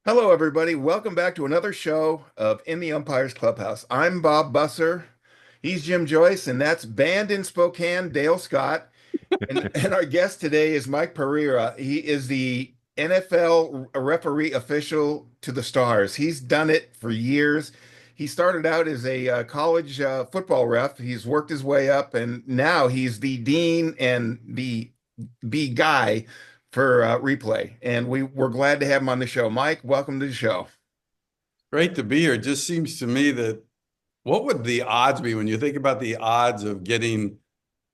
Hello, everybody. Welcome back to another show of In the Umpire's Clubhouse. I'm Bob Busser. He's Jim Joyce, and that's banned in Spokane, Dale Scott. And our guest today is Mike Pereira. He is the NFL referee official to the stars. He's done it for years. He started out as a college football ref. He's worked his way up, and now he's the dean and the guy for replay. And we're glad to have him on the show. Mike, welcome to the show. Great to be here. It just seems to me that what would the odds be when you think about the odds of getting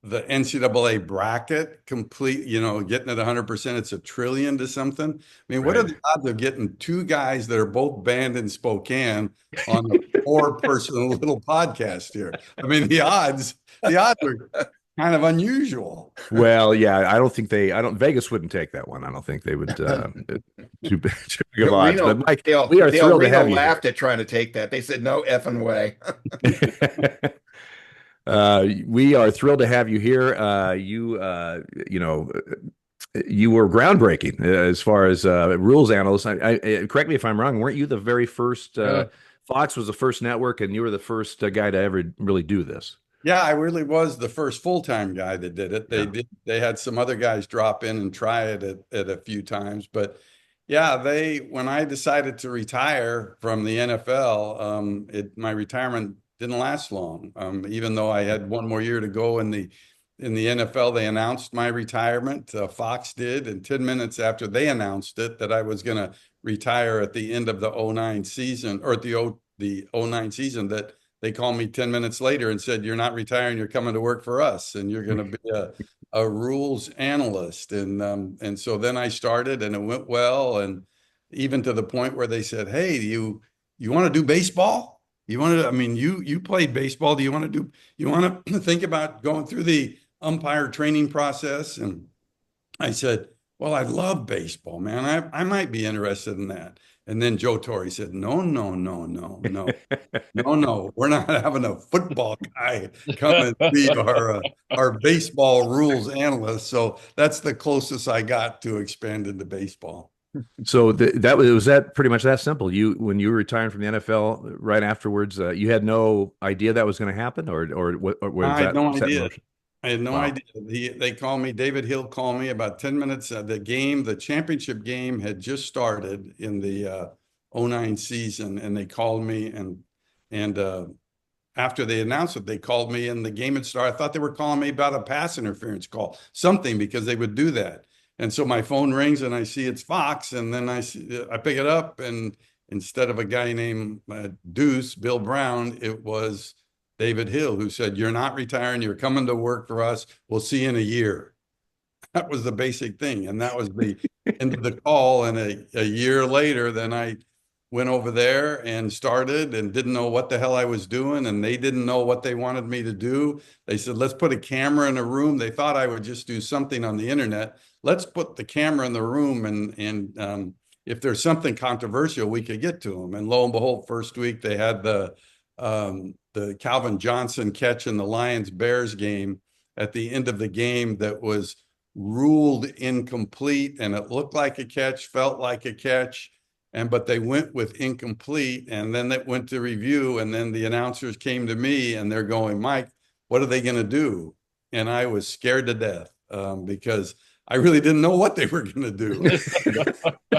the NCAA bracket complete, getting it 100%, it's a trillion to something. I mean, what are Right. the odds of getting two guys that are both banned in Spokane on a four-person little podcast here? I mean, the odds are kind of unusual. Well, yeah, I don't, Vegas wouldn't take that one. I don't think they would, too big of odds. But Reno, Mike, Dale, we are Dale thrilled to Reno have you laughed here. at trying to take that. They said, no effing way. We are thrilled to have you here. You were groundbreaking as far as rules analyst. Correct me if I'm wrong. Weren't you the very first? Fox was the first network, and you were the first guy to ever really do this. Yeah, I really was the first full-time guy that did it. Yeah. They had some other guys drop in and try it at a few times, but yeah, when I decided to retire from the NFL, my retirement didn't last long. Even though I had one more year to go in the NFL, they announced my retirement. Fox did, and 10 minutes after they announced it that I was going to retire at the end of the '09 season, or at the '09 season, that they called me 10 minutes later and said, "You're not retiring, you're coming to work for us, and you're going to be a rules analyst." And so then I started, and it went well, and even to the point where they said, "Hey, you want to do baseball? You want to, I mean, you played baseball. Do you want to think about going through the umpire training process?" And I said, "Well, I love baseball, man. I might be interested in that." And then Joe Torre said, "No, no, no, no, no, no, no. We're not having a football guy come and be our baseball rules analyst." So that's the closest I got to expand into baseball. So that was that pretty much that simple. When you were retiring from the NFL right afterwards, you had no idea that was going to happen, or was I had that no set in idea. motion? I had no Wow. idea. They called me, David Hill called me about 10 minutes. The championship game had just started in the '09 season, and they called me, and after they announced it, they called me and the game had started. I thought they were calling me about a pass interference call, something, because they would do that. And so my phone rings and I see it's Fox, and then I pick it up, and instead of a guy named Deuce, Bill Brown, it was David Hill, who said, "You're not retiring. You're coming to work for us. We'll see you in a year." That was the basic thing. And that was the end of the call. And a year later, then I went over there and started and didn't know what the hell I was doing. And they didn't know what they wanted me to do. They said, "Let's put a camera in a room." They thought I would just do something on the internet. Let's put the camera in the room, and if there's something controversial, we could get to them. And lo and behold, first week they had the Calvin Johnson catch in the Lions Bears game at the end of the game that was ruled incomplete, and it looked like a catch, felt like a catch, but they went with incomplete, and then it went to review, and then the announcers came to me and they're going, "Mike, what are they going to do?" And I was scared to death, because I really didn't know what they were going to do.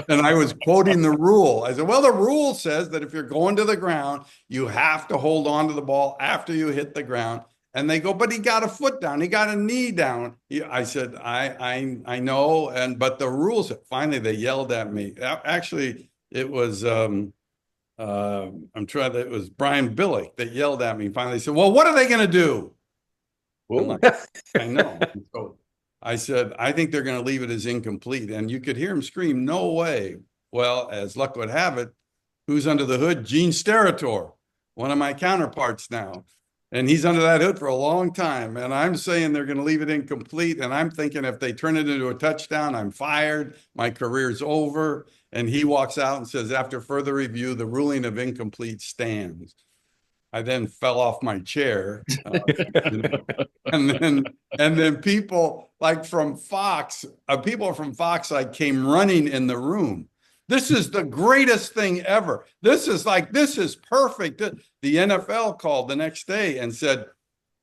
And I was quoting the rule. I said, "Well, the rule says that if you're going to the ground, you have to hold on to the ball after you hit the ground." And they go, "But he got a foot down. He got a knee down." I said, I know. But the rules, finally, they yelled at me. Actually, it was, it was Brian Billick that yelled at me. Finally, said, "Well, what are they going to do?" I'm Whoa. like, "I know." So I said, "I think they're going to leave it as incomplete." And you could hear him scream, "No way." Well, as luck would have it, who's under the hood? Gene Steratore, one of my counterparts now. And he's under that hood for a long time. And I'm saying they're going to leave it incomplete. And I'm thinking if they turn it into a touchdown, I'm fired. My career's over. And he walks out and says, "After further review, the ruling of incomplete stands." I then fell off my chair, you know, and then people from Fox like came running in the room, This is the greatest thing ever. This is perfect. The NFL called the next day and said,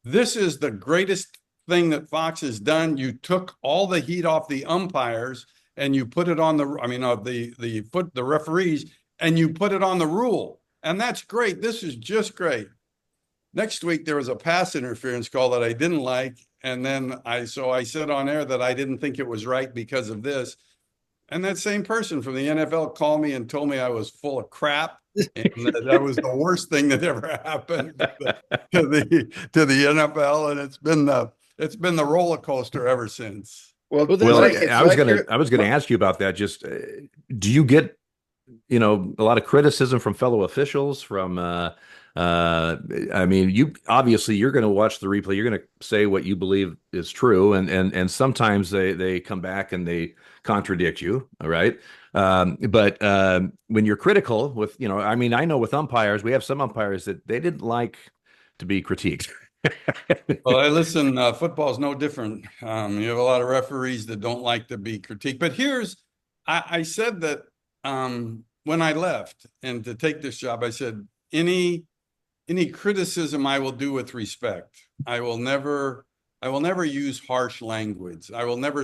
this is the greatest thing that Fox has done. You took all the heat off the umpires and you put it on the referees, and you put it on the rule. And that's great. This is just great. Next week, there was a pass interference call that I didn't like. And then I said on air that I didn't think it was right because of this. And that same person from the NFL called me and told me I was full of crap. And that was the worst thing that ever happened to the NFL. And it's been the roller coaster ever since. Well, I was gonna ask you about that. Just do you get a lot of criticism from fellow officials from I mean, you're going to watch the replay. You're going to say what you believe is true, and sometimes they come back and they contradict you. All right, but when you're critical with, I mean, I know with umpires, we have some umpires that they didn't like to be critiqued. Well, listen, football is no different. You have a lot of referees that don't like to be critiqued. But I said that when I left and to take this job, I said, any criticism I will do with respect. I will never use harsh language. I will never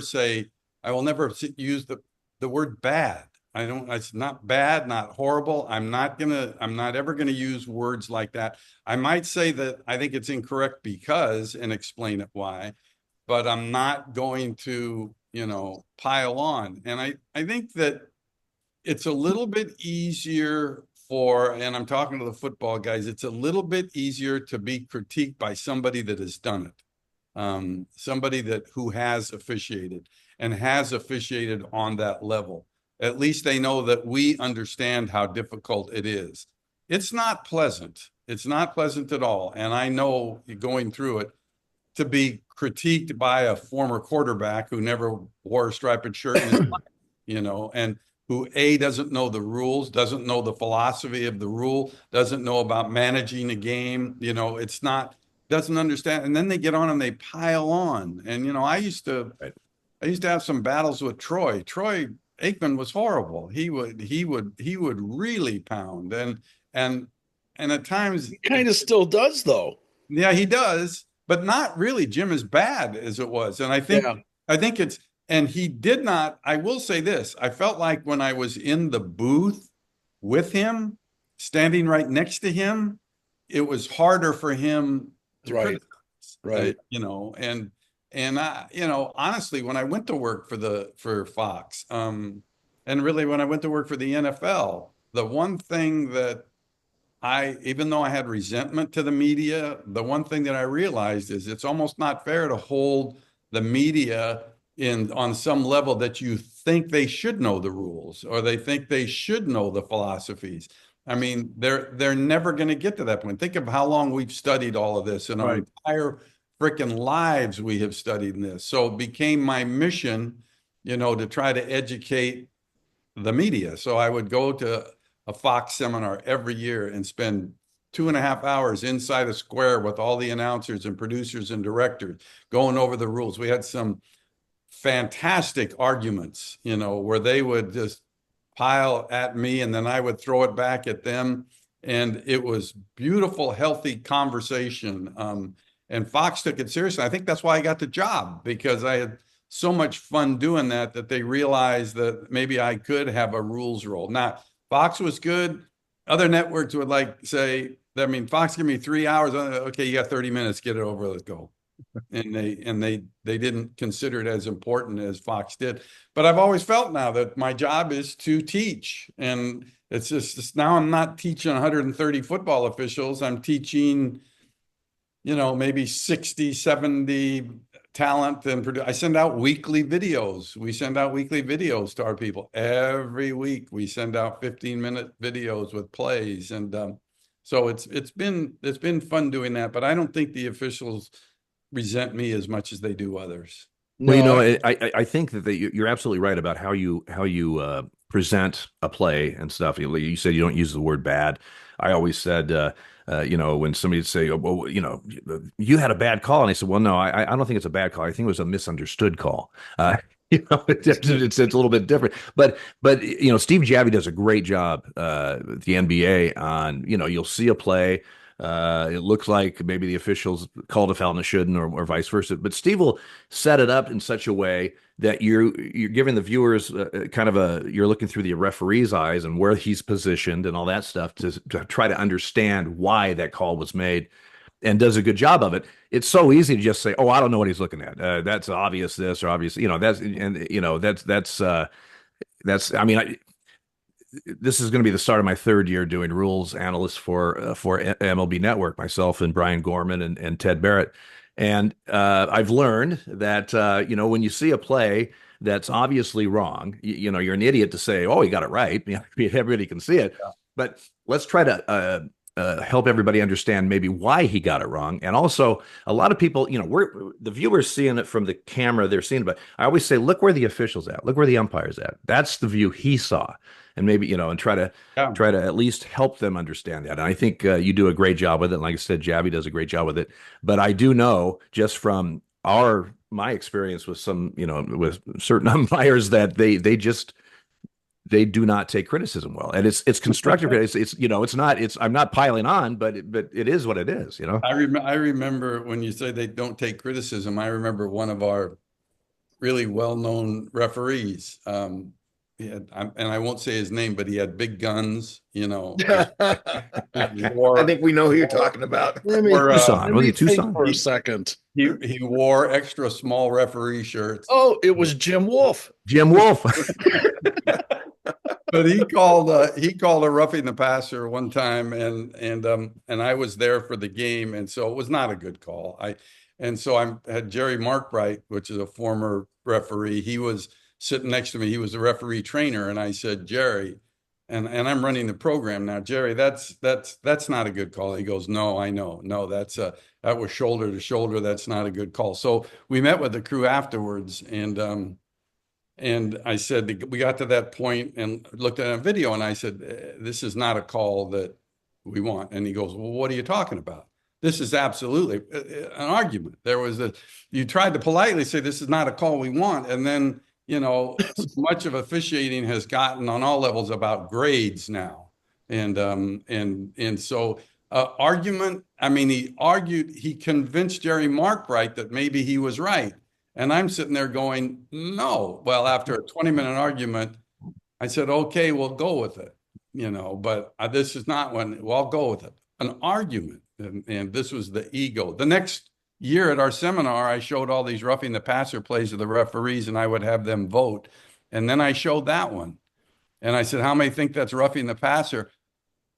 use the word bad. It's not bad, not horrible. I'm not ever gonna use words like that. I might say that I think it's incorrect because, and explain it why, but I'm not going to, pile on. And I think that it's a little bit easier and I'm talking to the football guys, it's a little bit easier to be critiqued by somebody that has done it. Somebody who has officiated and has officiated on that level. At least they know that we understand how difficult it is. It's not pleasant. It's not pleasant at all. And I know going through it, to be critiqued by a former quarterback who never wore a striped shirt in his life, and who doesn't know the rules, doesn't know the philosophy of the rule, doesn't know about managing a game, doesn't understand. And then they get on and they pile on. And, I used to have some battles with Troy. Troy Aikman was horrible. He would really pound. And at times he kind of still does though. Yeah, he does, but not really, Jim, as bad as it was. And I think and he did not, I will say this, I felt like when I was in the booth with him, standing right next to him, it was harder for him to criticize. Right. And I, honestly, when I went to work for Fox, and really when I went to work for the NFL, the one thing that even though I had resentment to the media, the one thing that I realized is it's almost not fair to hold the media on some level that you think they should know the rules or they think they should know the philosophies. I mean, they're never going to get to that point. Think of how long we've studied all of this, and our entire freaking lives we have studied this. So it became my mission, to try to educate the media. So I would go to a Fox seminar every year and spend 2.5 hours inside a square with all the announcers and producers and directors going over the rules. We had some fantastic arguments, where they would just pile at me and then I would throw it back at them. And it was beautiful, healthy conversation. And Fox took it seriously. I think that's why I got the job, because I had so much fun doing that they realized that maybe I could have a rules role. Now, Fox was good. Other networks would Fox give me 3 hours. Okay, you got 30 minutes, get it over, let's go. And they didn't consider it as important as Fox did. But I've always felt now that my job is to teach. And it's just now I'm not teaching 130 football officials. I'm teaching, maybe 60, 70 talent and I send out weekly videos. We send out weekly videos to our people every week. We send out 15-minute videos with plays. And so it's been fun doing that, but I don't think the officials resent me as much as they do others. Well, I think that you're absolutely right about how you present a play and stuff. You said you don't use the word bad. I always said, when somebody would say, well, you had a bad call. And I said, well, no, I don't think it's a bad call. I think it was a misunderstood call. It's a little bit different, but Steve Javie does a great job with the NBA on you'll see a play. It looks like maybe the officials called a foul and it shouldn't, or vice versa. But Steve will set it up in such a way that you're giving the viewers kind of you're looking through the referee's eyes and where he's positioned and all that stuff to try to understand why that call was made, and does a good job of it. It's so easy to just say, "Oh, I don't know what he's looking at. That's obvious. This or obvious, that's. I mean, this is going to be the start of my third year doing rules analyst for MLB Network. Myself and Brian Gorman and Ted Barrett, and I've learned that when you see a play that's obviously wrong, you're an idiot to say, "Oh, he got it right." Everybody can see it, but let's try to help everybody understand maybe why he got it wrong. And also, a lot of people, the viewers seeing it from the camera, they're seeing it. But I always say, look where the official's at, look where the umpire's at. That's the view he saw, and maybe and try to at least help them understand that. And I think you do a great job with it. And like I said, Javie does a great job with it. But I do know just from my experience with some, with certain umpires that they do not take criticism well, and it's constructive. I'm not piling on, but it is what it is. I remember when you say they don't take criticism. I remember one of our really well-known referees. And I won't say his name, but he had big guns. I think we know who you're talking about. Tucson. Was he Tucson for a second? He wore extra small referee shirts. Oh, it was Jim Wolf. Jim Wolf. But he called a roughing the passer one time, and I was there for the game, and so it was not a good call. I had Jerry Markbright, which is a former referee. He was sitting next to me. He was a referee trainer, and I said, Jerry, and I'm running the program now. Jerry, that's not a good call. He goes, no, I know, no, that was shoulder to shoulder. That's not a good call. So we met with the crew afterwards, and I said, we got to that point and looked at a video, and I said, this is not a call that we want. And he goes, well, what are you talking about? This is absolutely an argument. You tried to politely say, this is not a call we want. And then, much of officiating has gotten on all levels about grades now. And so argument, I mean, he convinced Jerry Markbright that maybe he was right. And I'm sitting there going, no. Well, after a 20-minute argument, I said, okay, we'll go with it, but this is not one. Well, I'll go with it. An argument. And this was the ego. The next year at our seminar, I showed all these roughing the passer plays of the referees, and I would have them vote. And then I showed that one. And I said, how many think that's roughing the passer?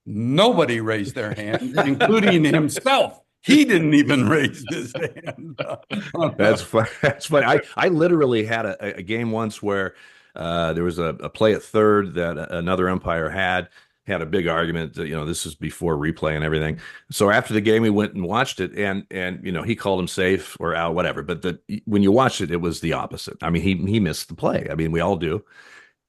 Nobody raised their hand, including himself. He didn't even raise his hand. That's funny. I literally had a game once where there was a play at third that another umpire had a big argument. This is before replay and everything. So after the game, we went and watched it, and he called him safe or out, whatever. But when you watched it, it was the opposite. I mean, he missed the play. I mean, we all do,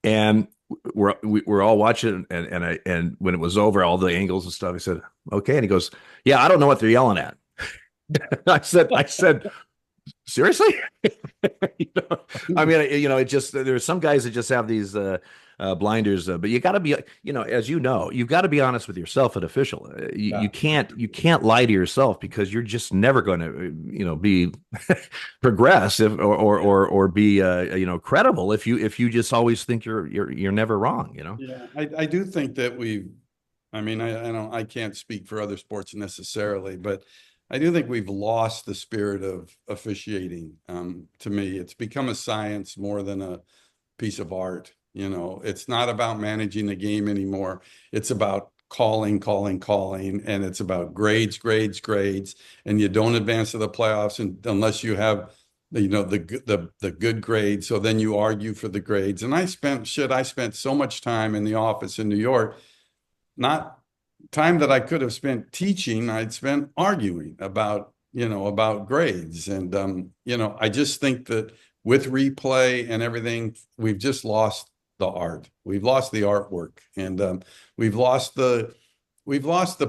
and we're all watching, and when it was over, all the angles and stuff, I said, okay, and he goes, yeah, I don't know what they're yelling at. I said, seriously? I mean, it just, there's some guys that just have these blinders, but you got to be, as you've got to be honest with yourself, an official. You can't lie to yourself, because you're just never going to, be progressive or be, credible if you just always think you're never wrong, Yeah, I do think that I can't speak for other sports necessarily, but I do think we've lost the spirit of officiating. To me, it's become a science more than a piece of art. It's not about managing the game anymore. It's about calling, and it's about grades. And you don't advance to the playoffs unless you have, the good grade. So then you argue for the grades. And I spent so much time in the office in New York, not time that I could have spent teaching, I'd spent arguing about grades. And, I just think that with replay and everything, we've just lost the art. We've lost the artwork, and we've lost the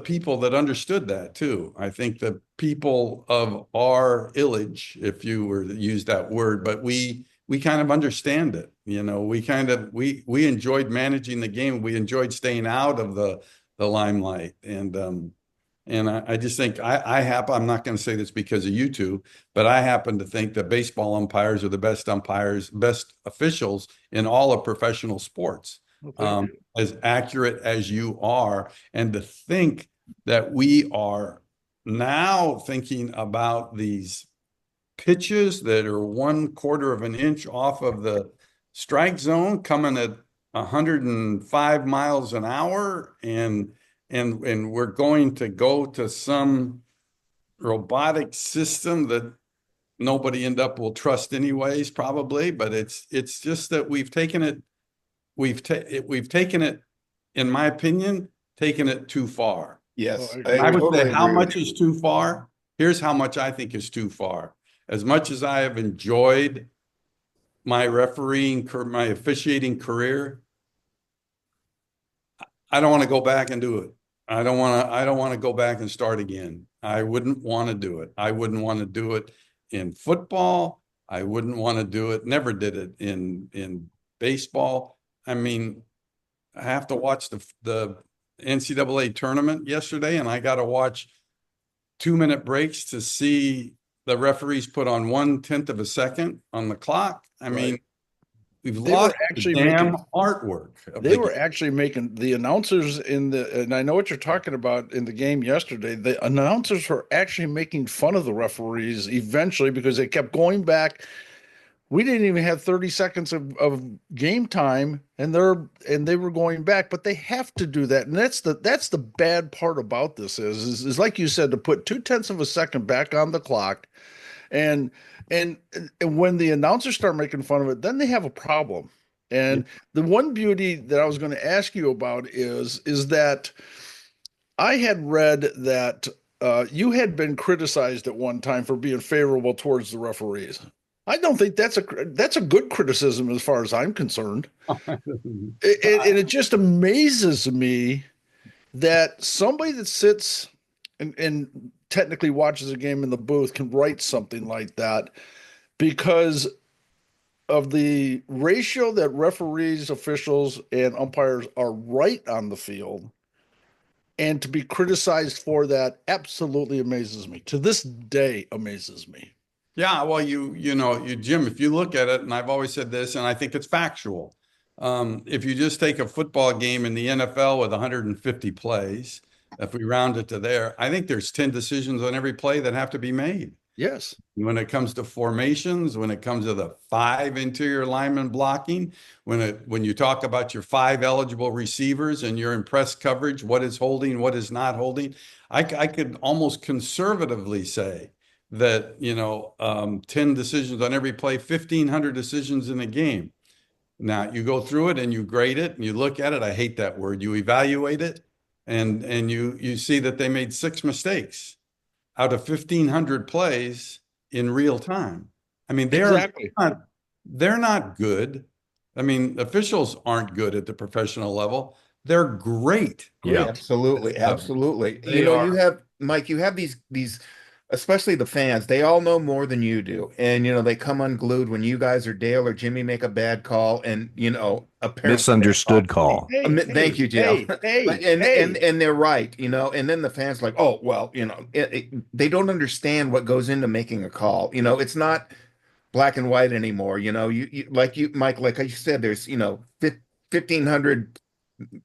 people that understood that too. I think the people of our illage, if you were to use that word, but we kind of understand it. We enjoyed managing the game. We enjoyed staying out of the limelight. And I just think I'm not going to say this because of you two, but I happen to think that baseball umpires are the best umpires, best officials in all of professional sports. As accurate as you are, and to think that we are now thinking about these pitches that are 1/4 of an inch off of the strike zone coming at 105 miles an hour, and we're going to go to some robotic system that nobody will trust anyways, probably. But it's just that we've taken it, in my opinion, taken it too far. Yes, I would totally say how agree with much you. is too far. Here's how much I think is too far. As much as I have enjoyed my my officiating career, I don't want to go back and do it. I don't want to go back and start again. I wouldn't want to do it. I wouldn't want to do it in football. I wouldn't want to do it. Never did it in baseball. I mean, I have to watch the NCAA tournament yesterday, and I got to watch 2-minute breaks to see the referees put on 1/10 of a second on the clock. I mean, we've lost the damn artwork. They were actually making the announcers and I know what you're talking about in the game yesterday. The announcers were actually making fun of the referees eventually because they kept going back. We didn't even have 30 seconds of game time, and they were going back, but they have to do that. And that's the bad part about this is like you said, to put 0.2 of a second back on the clock. And when the announcers start making fun of it, then they have a problem. And the one beauty that I was going to ask you about is that I had read that you had been criticized at one time for being favorable towards the referees. I don't think that's a good criticism as far as I'm concerned. And it just amazes me that somebody that sits and technically watches a game in the booth can write something like that because of the ratio that referees, officials, and umpires are right on the field. And to be criticized for that absolutely amazes me. To this day, amazes me. Yeah, well, Jim, if you look at it, and I've always said this, and I think it's factual. If you just take a football game in the NFL with 150 plays, if we round it to there, I think there's 10 decisions on every play that have to be made. Yes. When it comes to formations, when it comes to the 5 interior linemen blocking, when you talk about your 5 eligible receivers and your impress coverage, what is holding, what is not holding, I could almost conservatively say that 10 decisions on every play, 1,500 decisions in a game. Now you go through it and you grade it and you look at it. I hate that word. You evaluate it, and you see that they made 6 mistakes out of 1,500 plays in real time. I mean, they're not good. I mean, officials aren't good at the professional level. They're great. Yeah, absolutely, absolutely. You have Mike. You have these, especially the fans. They all know more than you do, and they come unglued when you guys or Dale or Jimmy make a bad call, and apparently misunderstood call. Thank you, Dale. And they're right, and then the fans like, oh well, they don't understand what goes into making a call. It's not black and white anymore. You like Mike, like you said, there's 1,500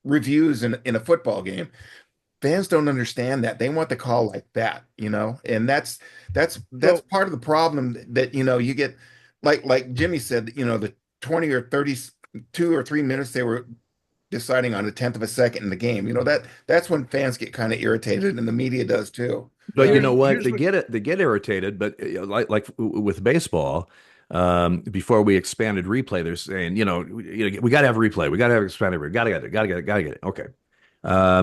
reviews in a football game. Fans don't understand that. They want the call like that, and that's part of the problem that you get, like Jimmy said, the 20 or 32 or 3 minutes they were deciding on 1/10 of a second in the game. That's when fans get kind of irritated, and the media does too. But you know what? They get irritated, but like with baseball, before we expanded replay, they're saying, we got to have a replay. We got to have expanded. Got to get it. Okay.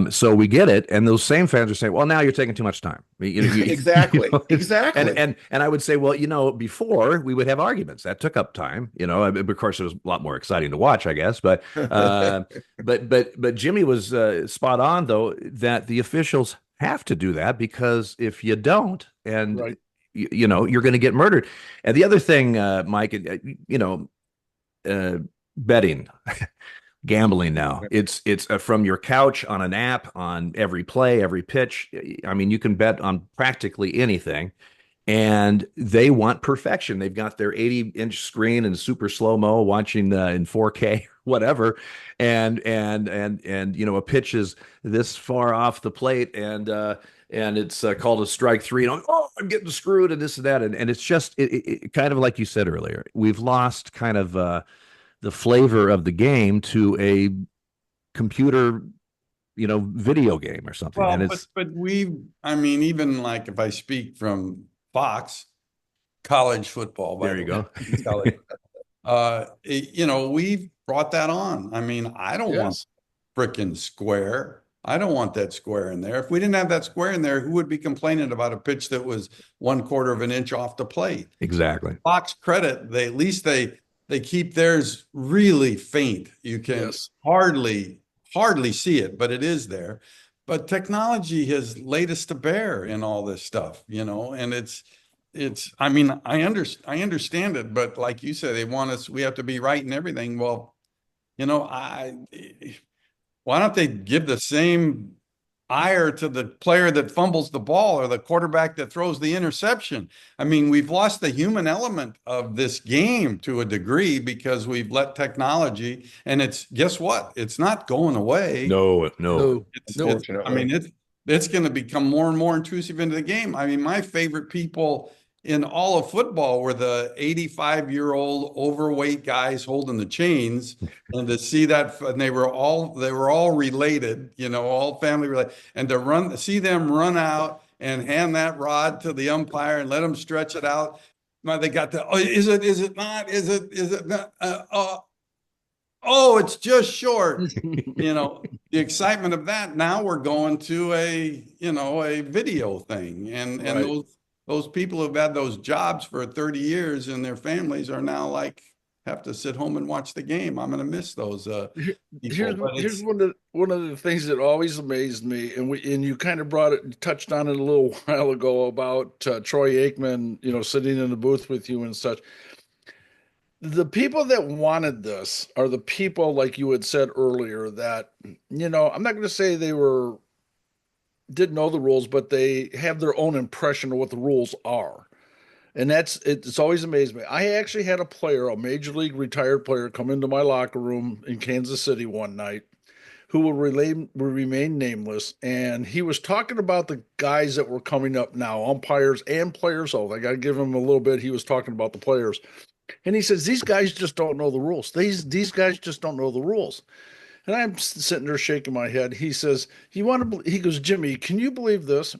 So we get it, and those same fans are saying, "Well, now you're taking too much time." Exactly, exactly. And I would say, well, before we would have arguments that took up time. Of course, it was a lot more exciting to watch, I guess. But but Jimmy was spot on though that the officials have to do that because if you don't, and you're going to get murdered. And the other thing, Mike, betting, gambling now. It's from your couch on an app on every play, every pitch. I mean, you can bet on practically anything, and they want perfection. They've got their 80-inch screen and super slow mo, watching in 4K, whatever, and a pitch is this far off the plate, and it's called a strike three. And I'm getting screwed, and this and that, and it's just kind of like you said earlier. We've lost kind of the flavor of the game to a computer, video game or something. Well, And but I mean, even like if I speak from Fox, college football, by there the you way, go. we've brought that on. I mean, I don't want Yes. frickin' square. I don't want that square in there. If we didn't have that square in there, who would be complaining about a pitch that was 1/4 of an inch off the plate? Exactly. Fox credit, they keep theirs really faint. You can Yes. hardly see it, but it is there. But technology has laid us to bear in all this stuff, and I mean, I understand it, but like you said, we have to be right in everything. Well, why don't they give the same ire to the player that fumbles the ball or the quarterback that throws the interception? I mean, we've lost the human element of this game to a degree because we've let technology, and guess what? It's not going away. No. No. I mean, it's going to become more and more intrusive into the game. I mean, my favorite people in all of football were the 85-year-old overweight guys holding the chains, and to see that, and they were all related, all family related, and to see them run out and hand that rod to the umpire and let them stretch it out. They got is it not? Is it not? Oh, it's just short. The excitement of that. Now we're going to a video thing, and Right. those people who've had those jobs for 30 years and their families are now like have to sit home and watch the game. I'm going to miss those people. But Here's one of the things that always amazed me, and you kind of touched on it a little while ago about Troy Aikman, sitting in the booth with you and such. The people that wanted this are the people, like you had said earlier, that I'm not going to say didn't know the rules, but they have their own impression of what the rules are. And it's always amazed me. I actually had a major league retired player, come into my locker room in Kansas City one night who will remain nameless. And he was talking about the guys that were coming up now, umpires and players. Oh, I got to give him a little bit. He was talking about the players. And he says, these guys just don't know the rules. These guys just don't know the rules. And I'm sitting there shaking my head. He says, he goes, Jimmy, can you believe this?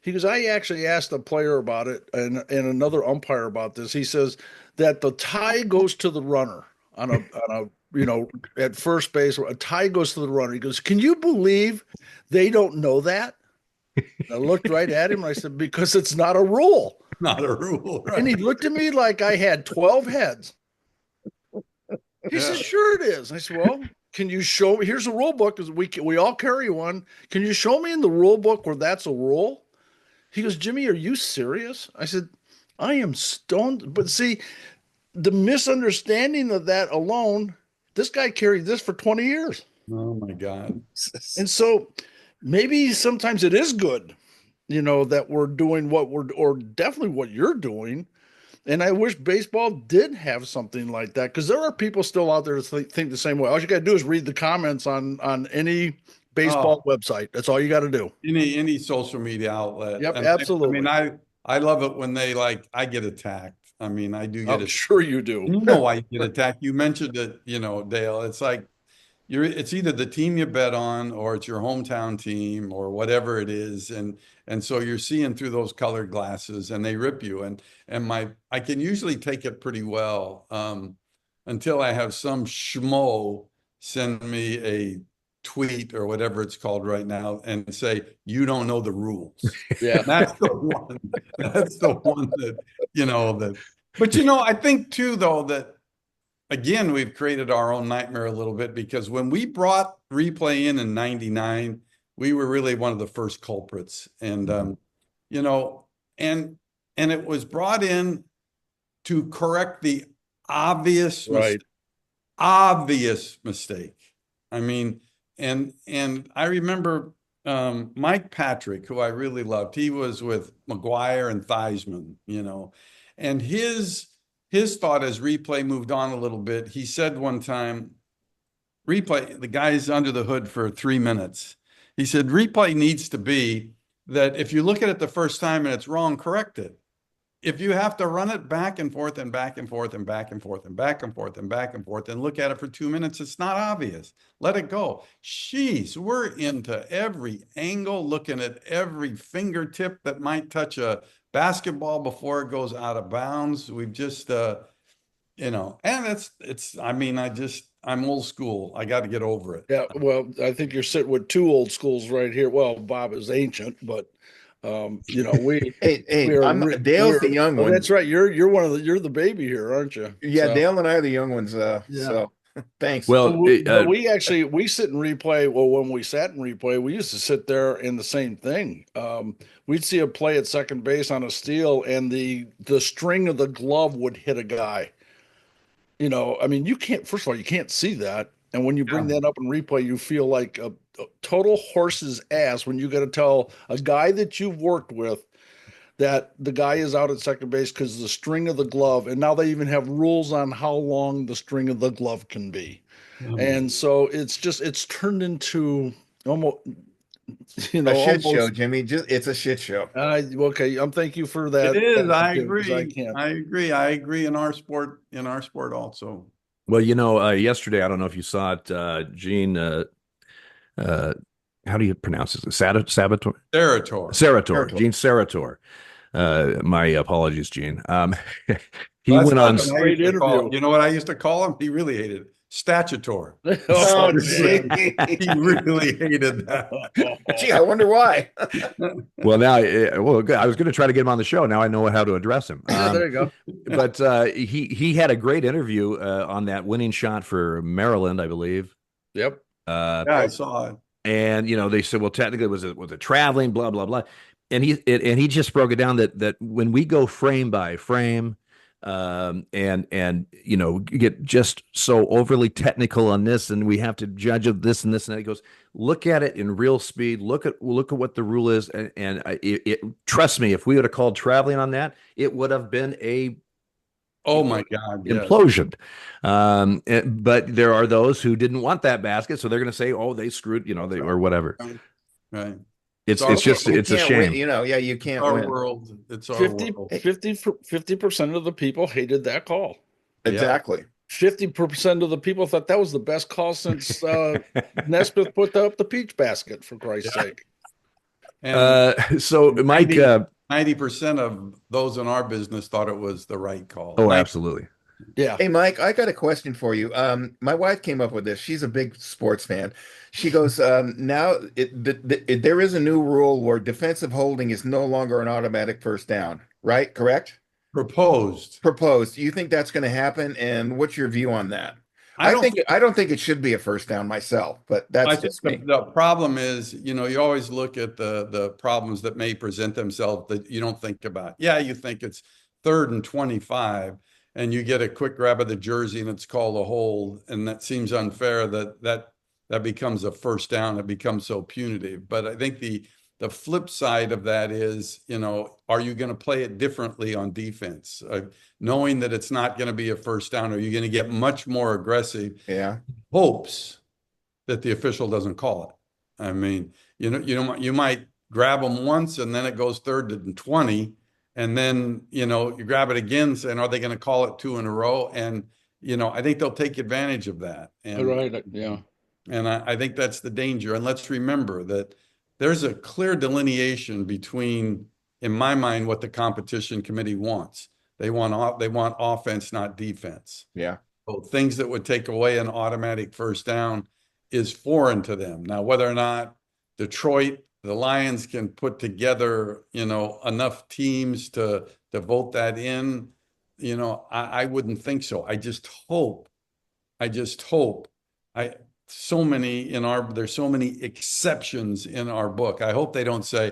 He goes, I actually asked a player about it and another umpire about this. He says that the tie goes to the runner at first base. A tie goes to the runner. He goes, can you believe they don't know that? And I looked right at him and I said, because it's not a rule. not a rule, right? And he looked at me like I had 12 heads. He Yeah. says, sure it is. I said, well, can you show me? Here's a rule book because we all carry one. Can you show me in the rule book where that's a rule? He goes, Jimmy, are you serious? I said, I am stoned. But see, the misunderstanding of that alone, this guy carried this for 20 years. Oh my God. And so maybe sometimes it is good, that we're doing or definitely what you're doing. And I wish baseball did have something like that because there are people still out there that think the same way. All you got to do is read the comments on any baseball website. That's all you got to do. Any social media outlet. Yep, And absolutely. I love it when I get attacked. I mean, I do get I'm it. sure you do. And you know why you get attacked. You mentioned it, Dale. It's like it's either the team you bet on or it's your hometown team or whatever it is. And so you're seeing through those colored glasses and they rip you. And I can usually take it pretty well until I have some schmo send me a tweet or whatever it's called right now and say, you don't know the rules. Yeah. That's the one. That's the one that. But I think too, though, that again, we've created our own nightmare a little bit because when we brought replay in '99, we were really one of the first culprits. And and it was brought in to correct the obvious Right. obvious mistake. I mean, and I remember Mike Patrick, who I really loved. He was with McGuire and Theismann, and his thought as replay moved on a little bit. He said one time, replay, the guy's under the hood for 3 minutes. He said, replay needs to be that if you look at it the first time and it's wrong, correct it. If you have to run it back and forth and back and forth and back and forth and back and forth and back and forth and look at it for 2 minutes, it's not obvious. Let it go. Jeez, we're into every angle, looking at every fingertip that might touch a basketball before it goes out of bounds. We've just, and I'm old school. I got to get over it. Yeah, well, I think you're sitting with two old schools right here. Well, Bob is ancient, but we Hey, we Dale's the young one. That's right. You're the baby here, aren't you? Yeah, So, Dale and I are the young ones. Yeah. So thanks. Well, but we sit in replay. Well, when we sat in replay, we used to sit there in the same thing. We'd see a play at second base on a steal, and the string of the glove would hit a guy. I mean, first of all, you can't see that. And when you bring that up in replay, you feel like a total horse's ass when you got to tell a guy that you've worked with that the guy is out at second base because the string of the glove, and now they even have rules on how long the string of the glove can be. And so it's turned into almost, a shit show, Jimmy. It's a shit show. Okay. Thank you for that. It is. I Jim, 'cause agree. I agree in our sport also. well, yesterday, I don't know if you saw it, Gene, how do you pronounce it? Sabator? Sarator. Gene Sarator. My apologies, Gene. He That's went on. what I used to call him. You know what I used to call him? He really hated it. Statutor. Oh, He really hated that. Gee, I wonder why. Well, now, I was going to try to get him on the show. Now I know how to address him. There you go. But he had a great interview on that winning shot for Maryland, I believe. Yep. Yeah, I saw it. And they said, well, technically, was it traveling? Blah blah blah. And he just broke it down that when we go frame by frame, and get just so overly technical on this, and we have to judge of this and this and that. He goes, look at it in real speed. Look at what the rule is, and trust me, if we would have called traveling on that, it would have been a oh my God, implosion. But there are those who didn't want that basket, so they're going to say, oh, they screwed, or whatever. Right. It's a shame. Win, you can't our win. world. It's our 50% of the people hated that call. Exactly. 50% of the people thought that was the best call since Nesbitt put up the peach basket, for Christ's sake. And so Mike, 90% of those in our business thought it was the right call. Oh, absolutely. Yeah. Hey, Mike, I got a question for you. My wife came up with this. She's a big sports fan. She goes, now there is a new rule where defensive holding is no longer an automatic first down, right? Correct? Proposed. Do you think that's going to happen? And what's your view on that? I don't think it should be a first down myself, but that's just me. The problem is, you always look at the problems that may present themselves that you don't think about. Yeah, you think it's 3rd and 25. And you get a quick grab of the jersey and it's called a hold. And that seems unfair that becomes a first down. It becomes so punitive. But I think the flip side of that is, are you going to play it differently on defense? Knowing that it's not going to be a first down, are you going to get much more aggressive? Yeah. Hopes that the official doesn't call it. I mean, you might grab them once and then it goes 3rd and 20. And then, you grab it again saying, are they going to call it 2 in a row? And, I think they'll take advantage of that. And, right. Yeah. And I think that's the danger. And let's remember that there's a clear delineation between, in my mind, what the competition committee wants. They want offense, not defense. Yeah. So things that would take away an automatic first down is foreign to them. Now, whether or not Detroit, the Lions can put together, enough teams to vote that in, I wouldn't think so. There's so many exceptions in our book. I hope they don't say,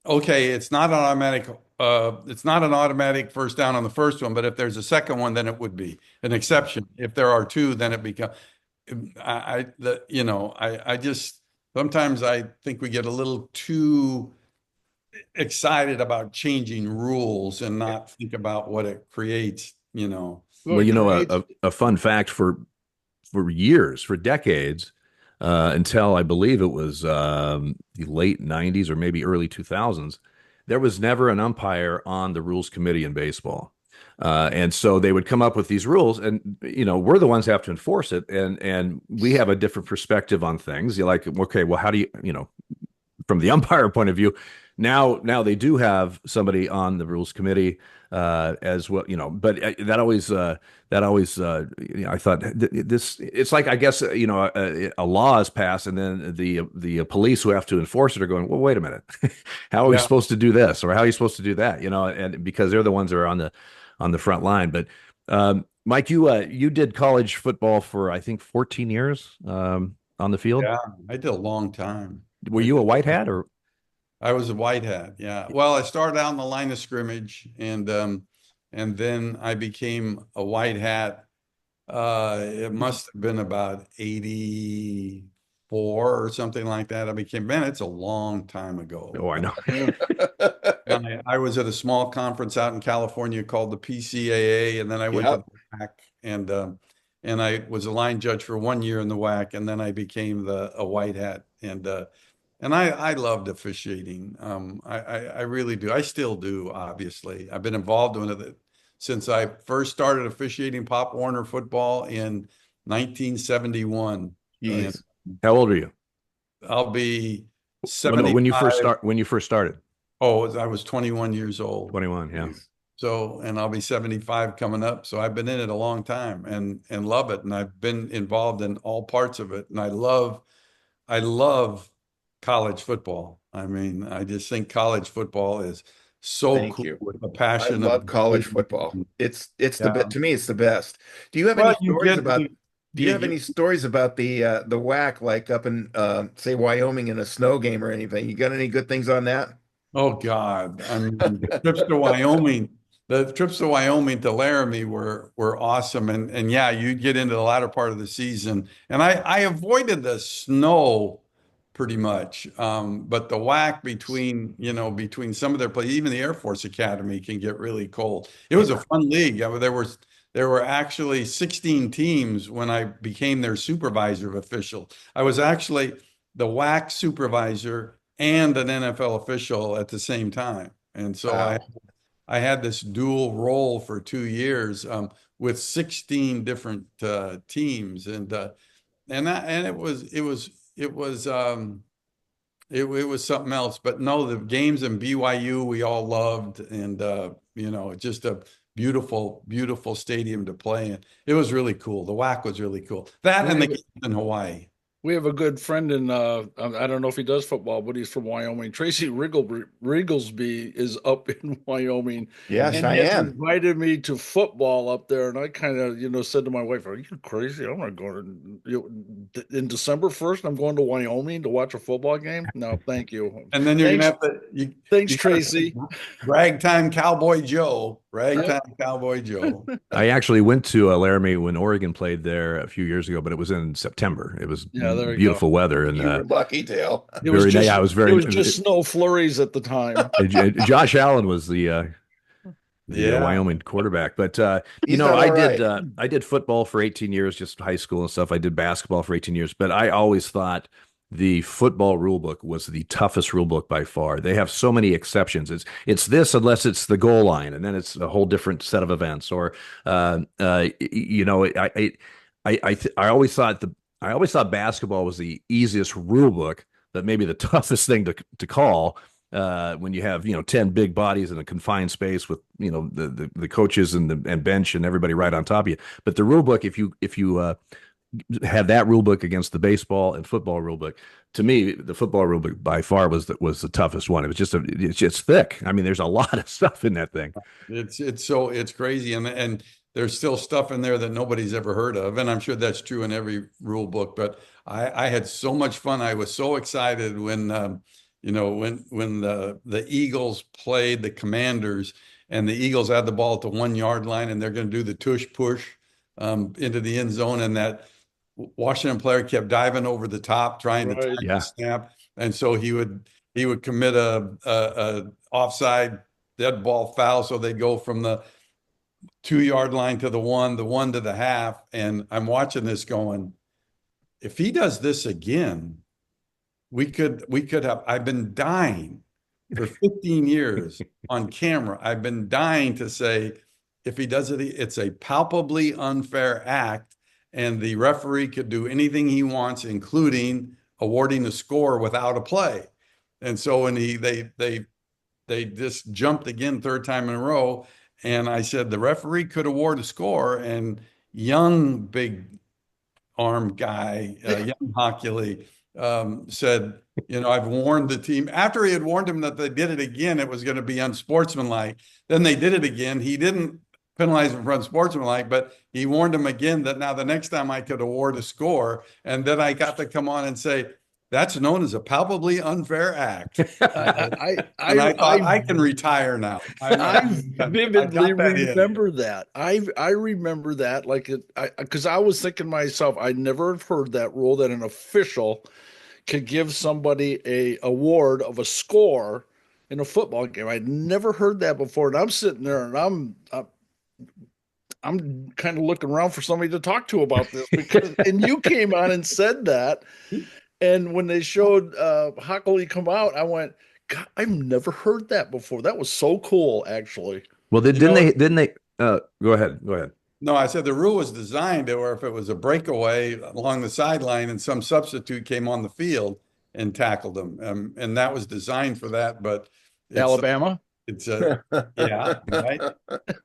okay, it's not an automatic it's not an automatic first down on the first one, but if there's a second one, then it would be an exception. If there are two, then it becomes, I just, sometimes I think we get a little too excited about changing rules and not think about what it creates, Well, Well, it creates a fun fact for years, for decades, until I believe it was the late 90s or maybe early 2000s, there was never an umpire on the rules committee in baseball. And so they would come up with these rules, and we're the ones who have to enforce it, and we have a different perspective on things. You're like, okay, well, how do you, from the umpire point of view, now they do have somebody on the rules committee as well, but I thought this, it's like, I guess, a law is passed, and then the police who have to enforce it are going, well, wait a minute, how are we Yeah. supposed to do this, or how are you supposed to do that, and because they're the ones that are on the front line. But Mike, you did college football for, I think, 14 years on the field. Yeah, I did a long time. Were you a white hat, or? I was a white hat. Yeah. Well, I started out in the line of scrimmage, and then I became a white hat. It must have been about 84 or something like that. Man, it's a long time ago. Oh, I know. I was at a small conference out in California called the PCAA, and then I went to the WAC, and I was a line judge for 1 year in the WAC, and then I became a white hat, and I loved officiating. I really do. I still do. Obviously, I've been involved in it since I first started officiating Pop Warner football in 1971. Yes. How old are you? I'll be Well, no, 75. when you first started. Oh, I was 21 years old. 21, yeah. So, and I'll be 75 coming up. So I've been in it a long time and love it. And I've been involved in all parts of it. And I love college football. I mean, I just think college football is so Thank cool you. with the I passion love of college football. It's the Yeah. to me, it's the best. Do you have Well, any you stories get about you, do you you, have you any stories about the whack, like up in say Wyoming, in a snow game or anything? You got any good things on that? Oh God. I mean, the trips to Wyoming to Laramie were awesome. And yeah, you get into the latter part of the season. And I avoided the snow pretty much. But the whack between some of their plays, even the Air Force Academy can get really cold. It was a fun league. I mean, there were actually 16 teams when I became their supervisor of officials. I was actually the WAC supervisor and an NFL official at the same time. And so Wow. I had this dual role for 2 years with 16 different teams, and it was something else. But no, the games in BYU we all loved, and just a beautiful, beautiful stadium to play in. It was really cool. The WAC was really cool. That and the games in Hawaii. We have a good friend in I don't know if he does football, but he's from Wyoming. Tracy Rigglesby is up in Wyoming, Yeah, and he has Cheyenne. invited me to football up there. And I kind of, said to my wife, "Are you crazy? I'm not going in December 1st. I'm going to Wyoming to watch a football game. No, thank you. And then you're Thanks, gonna have to thanks, you Tracy. ragtime Cowboy Joe, ragtime Cowboy Joe. I actually went to Laramie when Oregon played there a few years ago, but it was in September. It was Yeah, there you beautiful weather, and You were lucky, Dale. It was just, yeah, it was very. it was just snow flurries at the time. Josh Allen was the Yeah. Wyoming quarterback. But He's done all right. I did football for 18 years, just high school and stuff. I did basketball for 18 years, but I always thought the football rule book was the toughest rule book by far. They have so many exceptions. It's this unless it's the goal line, and then it's a whole different set of events. Or I always thought basketball was the easiest rule book, but maybe the toughest thing to call. When you have 10 big bodies in a confined space with the coaches and bench and everybody right on top of you. But the rule book, if you have that rule book against the baseball and football rule book, to me the football rule book by far was the toughest one. It was it's just thick. I mean, there's a lot of stuff in that thing. It's crazy, and there's still stuff in there that nobody's ever heard of, and I'm sure that's true in every rule book. But I had so much fun. I was so excited when when the Eagles played the Commanders and the Eagles had the ball at the 1 yard line and they're going to do the tush push into the end zone, and that Washington player kept diving over the top trying to time Right. the Yeah. snap, and so he would commit a offside dead ball foul, so they go from the 2 yard line to the one to the half, and I'm watching this going, if he does this again, we could have. I've been dying for 15 years on camera. I've been dying to say, if he does it, it's a palpably unfair act, and the referee could do anything he wants, including awarding a score without a play. And so when they just jumped again, third time in a row, and I said the referee could award a score, and young big arm guy, young Hockley, said, I've warned the team. After he had warned him that they did it again, it was going to be unsportsmanlike. Then they did it again. He didn't penalize him for unsportsmanlike, but he warned him again that now the next time I could award a score. And then I got to come on and say, that's known as a palpably unfair act. And I thought, I can retire now. I vividly got that in. remember that. I remember that because I was thinking to myself, I never have heard that rule that an official could give somebody a award of a score in a football game. I'd never heard that before, and I'm sitting there and I'm kind of looking around for somebody to talk to about this and you came on and said that. And when they showed Hockley come out, I went, God, I've never heard that before. That was so cool, actually. Well, didn't they go ahead. No, I said the rule was designed to where if it was a breakaway along the sideline and some substitute came on the field and tackled them, and that was designed for that. But Alabama. It's yeah, right.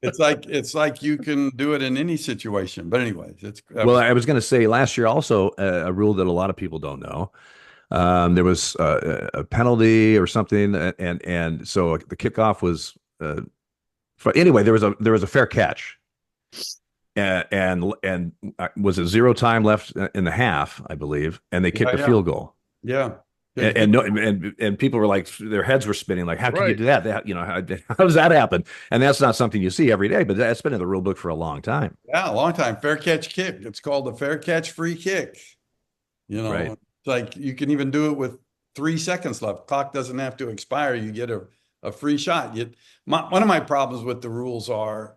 It's like you can do it in any situation. But anyways, well, I was going to say last year also a rule that a lot of people don't know. There was a penalty or something, and so the kickoff was. Anyway, there was a fair catch, and was it 0 time left in the half, I believe, and they kicked a field goal. Yeah. And people were like, their heads were spinning, like, how can you do that? How does that happen? And that's not something you see every day, but that's been in the rule book for a long time. Yeah, a long time. Fair catch kick. It's called a fair catch free kick. Right. It's like you can even do it with 3 seconds left. Clock doesn't have to expire. You get a free shot. One of my problems with the rules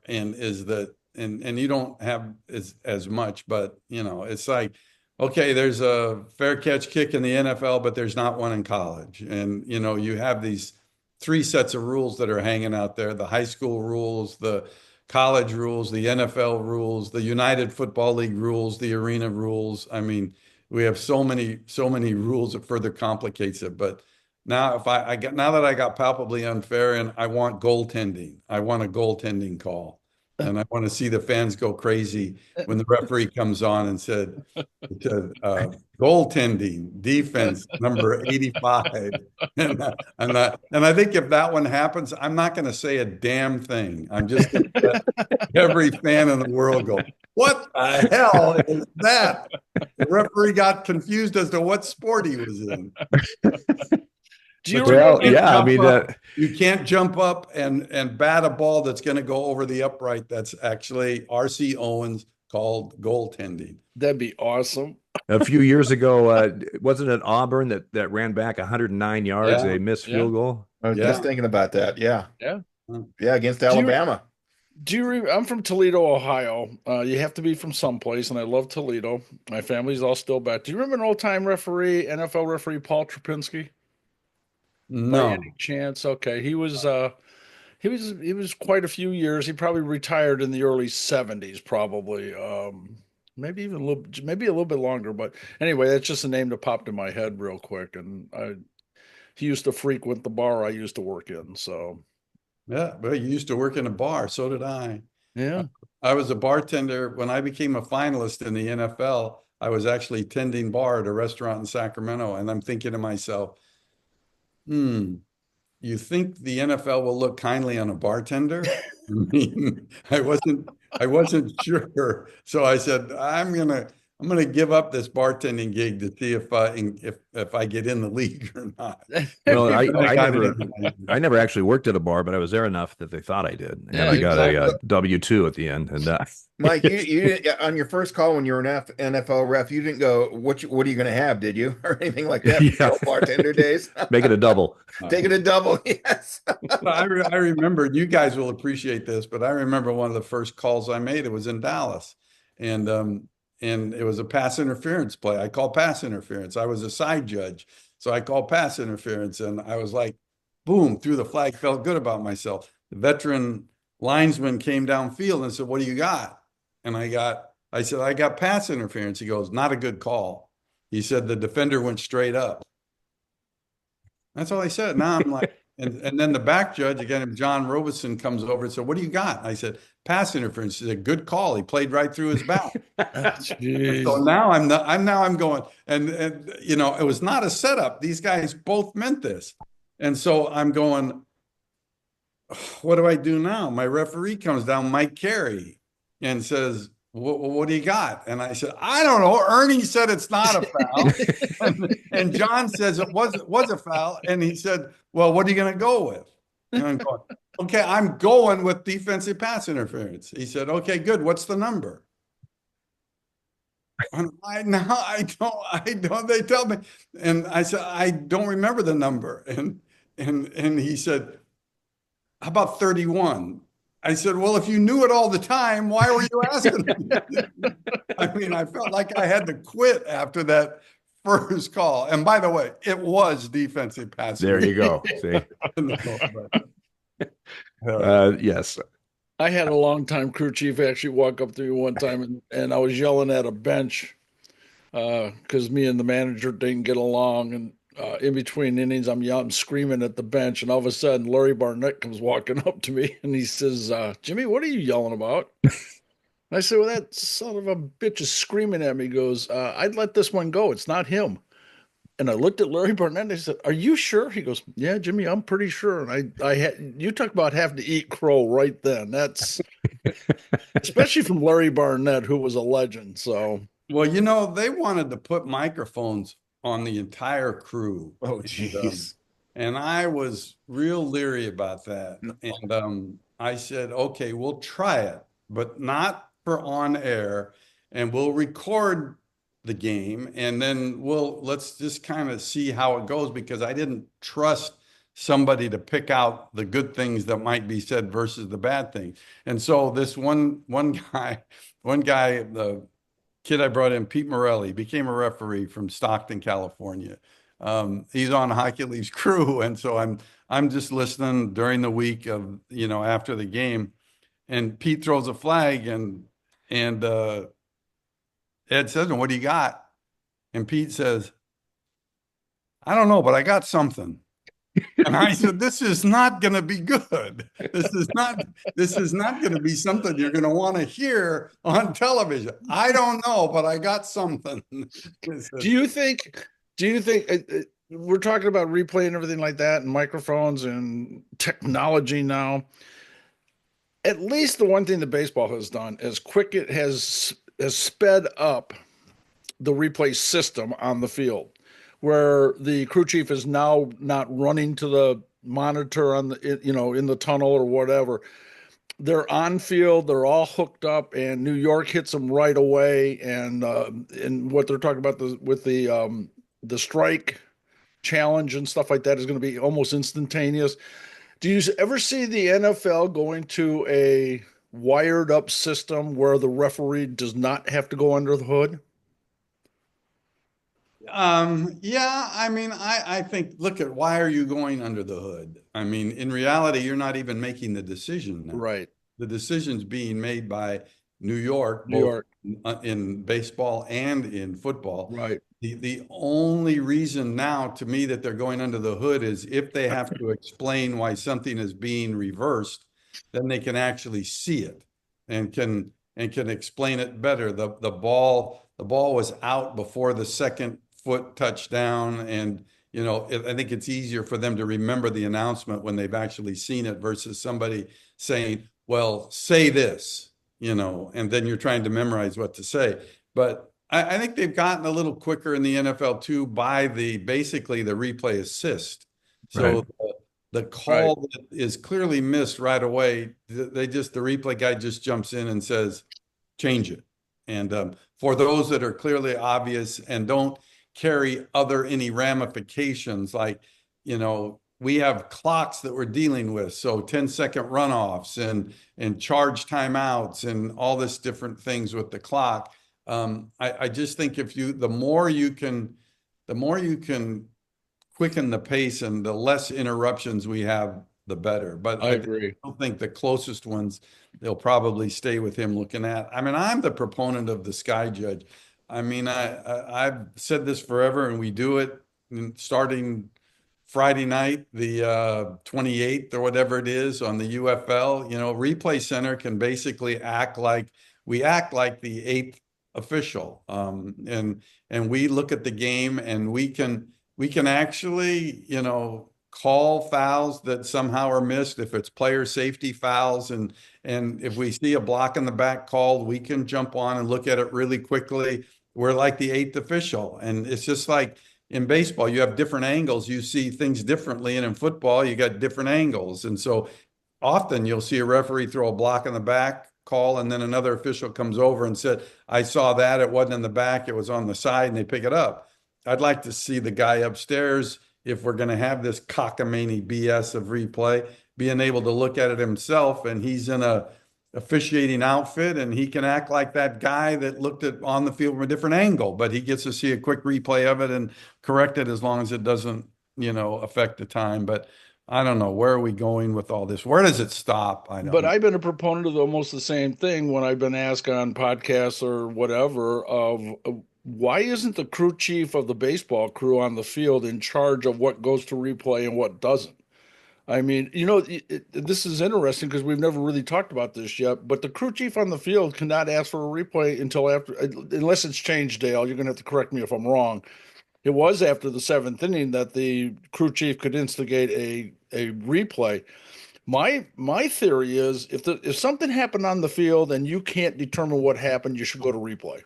is that, and you don't have as much, but it's like, okay, there's a fair catch kick in the NFL, but there's not one in college. And, you have these 3 sets of rules that are hanging out there: the high school rules, the college rules, the NFL rules, the United Football League rules, the arena rules. I mean, we have so many rules that further complicates it. But now now that I got palpably unfair, and I want goaltending, I want a goaltending call. And I want to see the fans go crazy when the referee comes on and said goaltending defense number 85. And I think if that one happens, I'm not going to say a damn thing. I'm just going to let every fan in the world go, what the hell is that? The referee got confused as to what sport he was in. You can't jump up and bat a ball that's going to go over the upright. That's actually R.C. Owens called goaltending. That'd be awesome. A few years ago, wasn't it Auburn that ran back 109 yards? They missed field goal. I was just thinking about that. Yeah, against Alabama. I'm from Toledo, Ohio. You have to be from someplace, and I love Toledo. My family's all still back. Do you remember an old-time referee, NFL referee Paul Trapinski? No. By any chance? Okay, he was quite a few years. He probably retired in the early 70s, probably. Maybe even a little bit longer. But anyway, that's just a name that popped in my head real quick. And he used to frequent the bar I used to work in. So yeah, but you used to work in a bar. So did I. Yeah, I was a bartender when I became a finalist in the NFL. I was actually tending bar at a restaurant in Sacramento, and I'm thinking to myself, you think the NFL will look kindly on a bartender? I mean, I wasn't sure. So I said, I'm gonna I'm going to give up this bartending gig to see if I get in the league or not. Well, I I never actually worked at a bar, but I was there enough that they thought I did, and Yeah, I got exactly. a W-2 at the end. And Mike, you on your first call when you were an NFL ref, you didn't go, what are you going to have, did you? Or anything like that? Yeah. Old bartender days. make it a double. Take it a double, yes. I remember, you guys will appreciate this, but I remember one of the first calls I made. It was in Dallas, and it was a pass interference play. I called pass interference. I was a side judge, so I called pass interference, and I was like, boom, threw the flag. Felt good about myself. The veteran linesman came downfield and said, "What do you got?" And I said, "I got pass interference." He goes, "Not a good call." He said the defender went straight up. That's all I said. Now I'm like, and then the back judge, again, John Robeson, comes over and said, "What do you got?" And I said, "Pass interference." He said, "Good call. He played right through his back." So now I'm going, and it was not a setup. These guys both meant this. And so I'm going, what do I do now? My referee comes down, Mike Carey, and says, what do you got? And I said, I don't know. Ernie said it's not a foul. and John says it was a foul. And he said, well, what are you going to go with? And I'm going, okay, I'm going with defensive pass interference. He said, okay, good. What's the number? And I don't, they tell me. And I said, I don't remember the number. And he said, how about 31? I said, well, if you knew it all the time, why were you asking me? I mean, I felt like I had to quit after that first call. And by the way, it was defensive pass. There you go. See? Yes. I had a longtime crew chief actually walk up to me one time, and I was yelling at a bench because me and the manager didn't get along. And in between innings, I'm yelling, screaming at the bench. And all of a sudden, Larry Barnett comes walking up to me and he says, Jimmy, what are you yelling about? And I said, well, that son of a bitch is screaming at me. He goes, I'd let this one go. It's not him. And I looked at Larry Barnett and I said, are you sure? He goes, yeah, Jimmy, I'm pretty sure. And you talk about having to eat crow right then. That's especially from Larry Barnett, who was a legend. So, well, they wanted to put microphones on the entire crew. Oh, jeez. And I was real leery about that. And I said, okay, we'll try it, but not for on air. And we'll record the game. And then let's just kind of see how it goes, because I didn't trust somebody to pick out the good things that might be said versus the bad things. And so this one guy, the kid I brought in, Pete Morelli, became a referee from Stockton, California. He's on Hockey League's crew, and so I'm just listening during the week of after the game, and Pete throws a flag, and Ed says, "What do you got?" And Pete says, "I don't know, but I got something." And I said, "This is not going to be good. This is not going to be something you're going to want to hear on television. I don't know, but I got something." do you think we're talking about replay and everything like that, and microphones and technology now? At least the one thing that baseball has done is it has sped up the replay system on the field, where the crew chief is now not running to the monitor on the in the tunnel or whatever. They're on field, they're all hooked up, and New York hits them right away. And what they're talking about with the strike challenge and stuff like that is going to be almost instantaneous. Do you ever see the NFL going to a wired up system where the referee does not have to go under the hood? Yeah, I mean, I think, why are you going under the hood? I mean, in reality, you're not even making the decision now. Right. The decision's being made by New York, New York. in baseball and in football. Right. The only reason now to me that they're going under the hood is if they have to explain why something is being reversed, then they can actually see it and can explain it better. The ball was out before the second foot touchdown, and I think it's easier for them to remember the announcement when they've actually seen it versus somebody saying, well, say this, and then you're trying to memorize what to say. But I think they've gotten a little quicker in the NFL too by basically the replay assist. So Right. the call that is clearly missed right away, the replay guy just jumps in and says, change it. And for those that are clearly obvious and don't carry any ramifications, like, we have clocks that we're dealing with. So 10-second runoffs and charge timeouts and all this different things with the clock. I just think the more you can quicken the pace and the less interruptions we have, the better. But I agree. don't think the closest ones, they'll probably stay with him looking at. I mean, I'm the proponent of the sky judge. I mean, I've said this forever, and we do it starting Friday night, the 28th or whatever it is on the UFL. Replay Center can basically act like the eighth official, and we look at the game, and we can actually, call fouls that somehow are missed if it's player safety fouls, and if we see a block in the back called, we can jump on and look at it really quickly. We're like the eighth official, and it's just like in baseball, you have different angles, you see things differently, and in football, you got different angles, and so often you'll see a referee throw a block in the back call, and then another official comes over and said, I saw that, it wasn't in the back, it was on the side, and they pick it up. I'd like to see the guy upstairs, if we're going to have this cockamamie BS of replay, being able to look at it himself, and he's in a officiating outfit, and he can act like that guy that looked at on the field from a different angle, but he gets to see a quick replay of it and correct it as long as it doesn't, affect the time. But I don't know, where are we going with all this? Where does it stop? I don't But know. I've been a proponent of almost the same thing when I've been asked on podcasts or whatever of why isn't the crew chief of the baseball crew on the field in charge of what goes to replay and what doesn't? I mean, this is interesting because we've never really talked about this yet, but the crew chief on the field cannot ask for a replay until after, unless it's changed, Dale. You're going to have to correct me if I'm wrong. It was after the seventh inning that the crew chief could instigate a replay. My theory is if something happened on the field and you can't determine what happened, you should go to replay.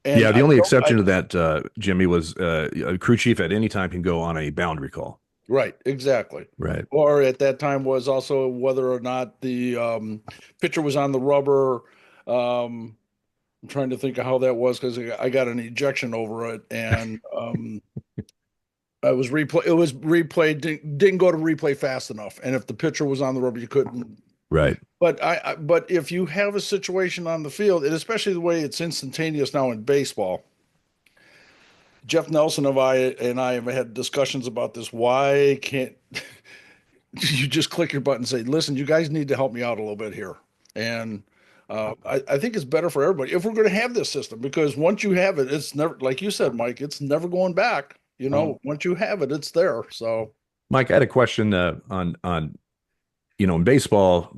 And Yeah, the I only don't, exception to that, Jimmy, was a crew chief at any time can go on a boundary call. right, exactly. Right. Or at that time was also whether or not the pitcher was on the rubber. I'm trying to think of how that was because I got an ejection over it, and I was replay. It was replayed. Didn't go to replay fast enough, and if the pitcher was on the rubber, you couldn't. Right. But if you have a situation on the field, and especially the way it's instantaneous now in baseball, Jeff Nelson and I have had discussions about this. Why can't you just click your button and say, "Listen, you guys need to help me out a little bit here," and I think it's better for everybody if we're going to have this system because once you have it, it's never, like you said, Mike, it's never going back. Once you have it, it's there. So, Mike, I had a question on in baseball,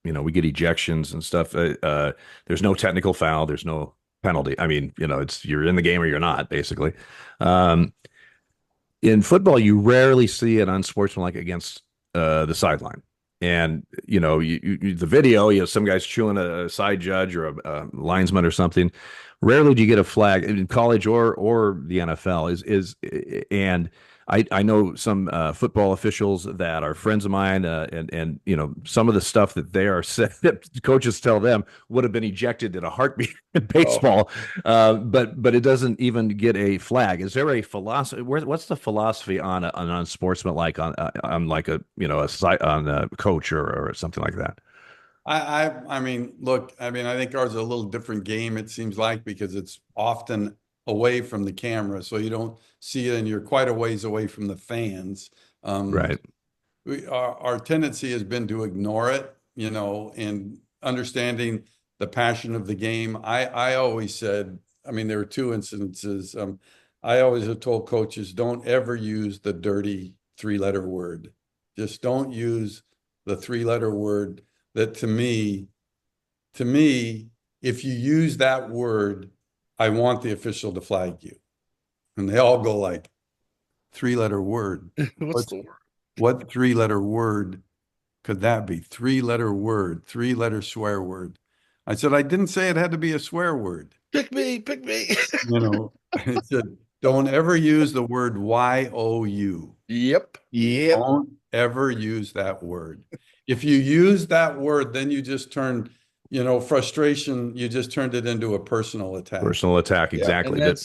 we get ejections and stuff. There's no technical foul. There's no penalty. I mean, it's you're in the game or you're not, basically. In football, you rarely see an unsportsmanlike against the sideline. And, the video, some guy's chewing a side judge or a linesman or something. Rarely do you get a flag in college or the NFL and I know some football officials that are friends of mine, and some of the stuff that they are said that coaches tell them would have been ejected in a heartbeat in baseball, but it doesn't even get a flag. Is there a philosophy? What's the philosophy on an unsportsmanlike on like on a coach or something like that? I mean, look, I think ours is a little different game, it seems like, because it's often away from the camera, so you don't see it, and you're quite a ways away from the fans. Right. Our tendency has been to ignore it, and understanding the passion of the game. I always said, there were two incidences. I always have told coaches, don't ever use the dirty three-letter word. Just don't use the three-letter word. That to me, if you use that word, I want the official to flag you. And they all go like, three-letter word. what's the word? What three-letter word could that be? Three-letter word, three-letter swear word. I said, I didn't say it had to be a swear word. Pick me, pick me. I said, don't ever use the word Y-O-U. Yep. Yep. Don't ever use that word. If you use that word, then you just turned, frustration, you just turned it into a personal attack. Personal attack, Yeah. exactly. And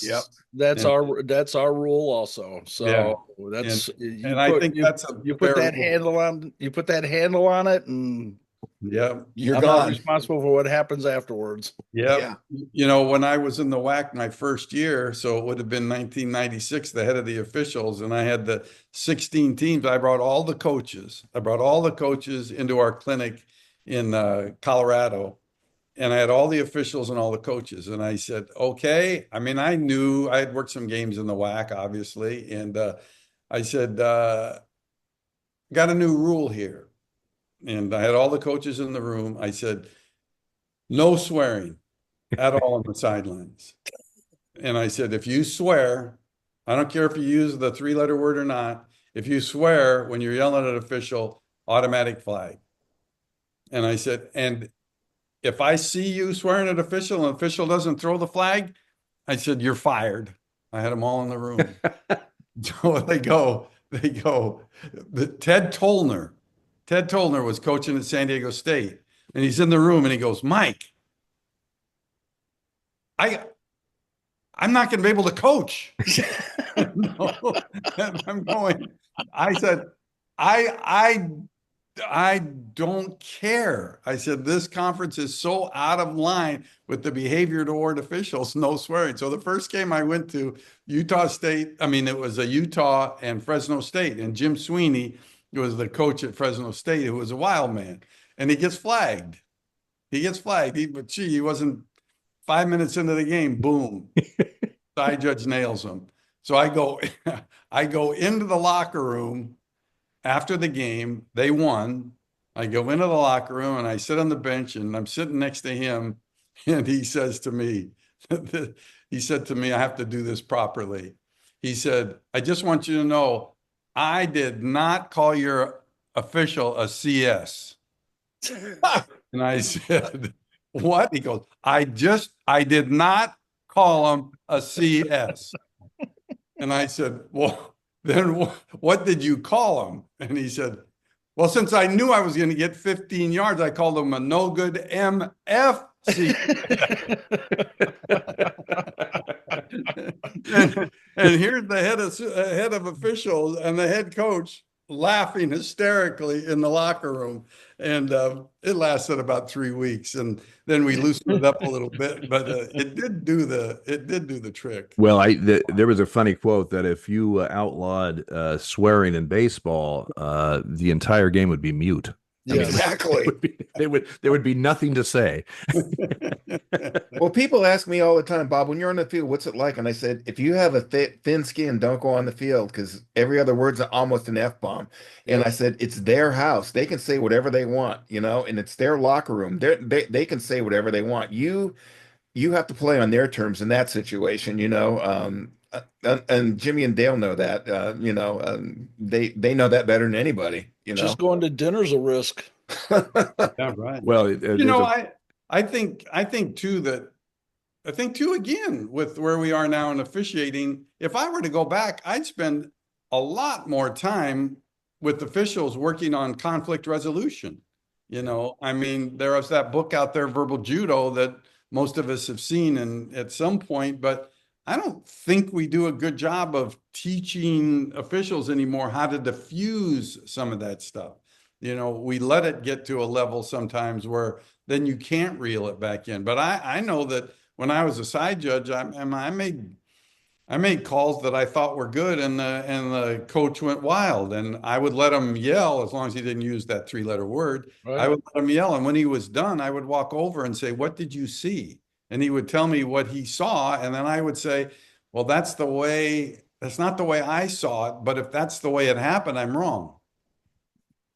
that's our rule also. Yeah. So that's And I think that's a you put fair that rule. handle on it, and Yeah. You're I'm gone. not responsible for what happens afterwards. Yeah. When I was in the WAC my first year, so it would have been 1996, the head of the officials, and I had the 16 teams. I brought all the coaches. I brought all the coaches into our clinic in Colorado, and I had all the officials and all the coaches. And I said, okay. I mean, I knew I had worked some games in the WAC, obviously. And I said, got a new rule here. And I had all the coaches in the room. I said, no swearing at all on the sidelines. And I said, if you swear, I don't care if you use the 3-letter word or not. If you swear when you're yelling at an official, automatic flag. And I said, and if I see you swearing at an official and the official doesn't throw the flag, I said, you're fired. I had them all in the room. So they go. Ted Tollner was coaching at San Diego State, and he's in the room and he goes, Mike, I'm not going to be able to coach. No. And I'm going, I said, I don't care. I said, this conference is so out of line with the behavior toward officials, no swearing. So the first game I went to, Utah State, it was a Utah and Fresno State, and Jim Sweeney was the coach at Fresno State, who was a wild man, and he gets flagged. He wasn't 5 minutes into the game, boom, side judge nails him. So I go into the locker room after the game. They won. I go into the locker room and I sit on the bench, and I'm sitting next to him, and he says to me, I have to do this properly. He said, I just want you to know, I did not call your official a CS. And I said, what? He goes, I did not call him a CS. And I said, well, then what did you call him? And he said, well, since I knew I was going to get 15 yards, I called him a no good MFC. and here's the head of officials and the head coach laughing hysterically in the locker room. And it lasted about 3 weeks, and then we loosened it up a little bit, but it did do the trick. Well, there was a funny quote that if you outlawed swearing in baseball, the entire game would be mute. Yeah, exactly. There would be nothing to say. Well, people ask me all the time, Bob, when you're on the field, what's it like? And I said, if you have a thin skin, don't go on the field, because every other word's almost an F-bomb. And I said, it's their house. They can say whatever they want, and it's their locker room. They can say whatever they want. You have to play on their terms in that situation, and Jimmy and Dale know that, they know that better than anybody, Just going to dinner's a risk. Yeah, right. Well, I think too, again, with where we are now in officiating, if I were to go back, I'd spend a lot more time with officials working on conflict resolution. There was that book out there, Verbal Judo, that most of us have seen at some point, but I don't think we do a good job of teaching officials anymore how to diffuse some of that stuff. We let it get to a level sometimes where then you can't reel it back in. But I know that when I was a side judge, I made calls that I thought were good, and the coach went wild, and I would let him yell as long as he didn't use that 3-letter word. Right. I would let him yell, and when he was done, I would walk over and say, "What did you see?" And he would tell me what he saw, and then I would say, "Well, that's not the way I saw it, but if that's the way it happened, I'm wrong."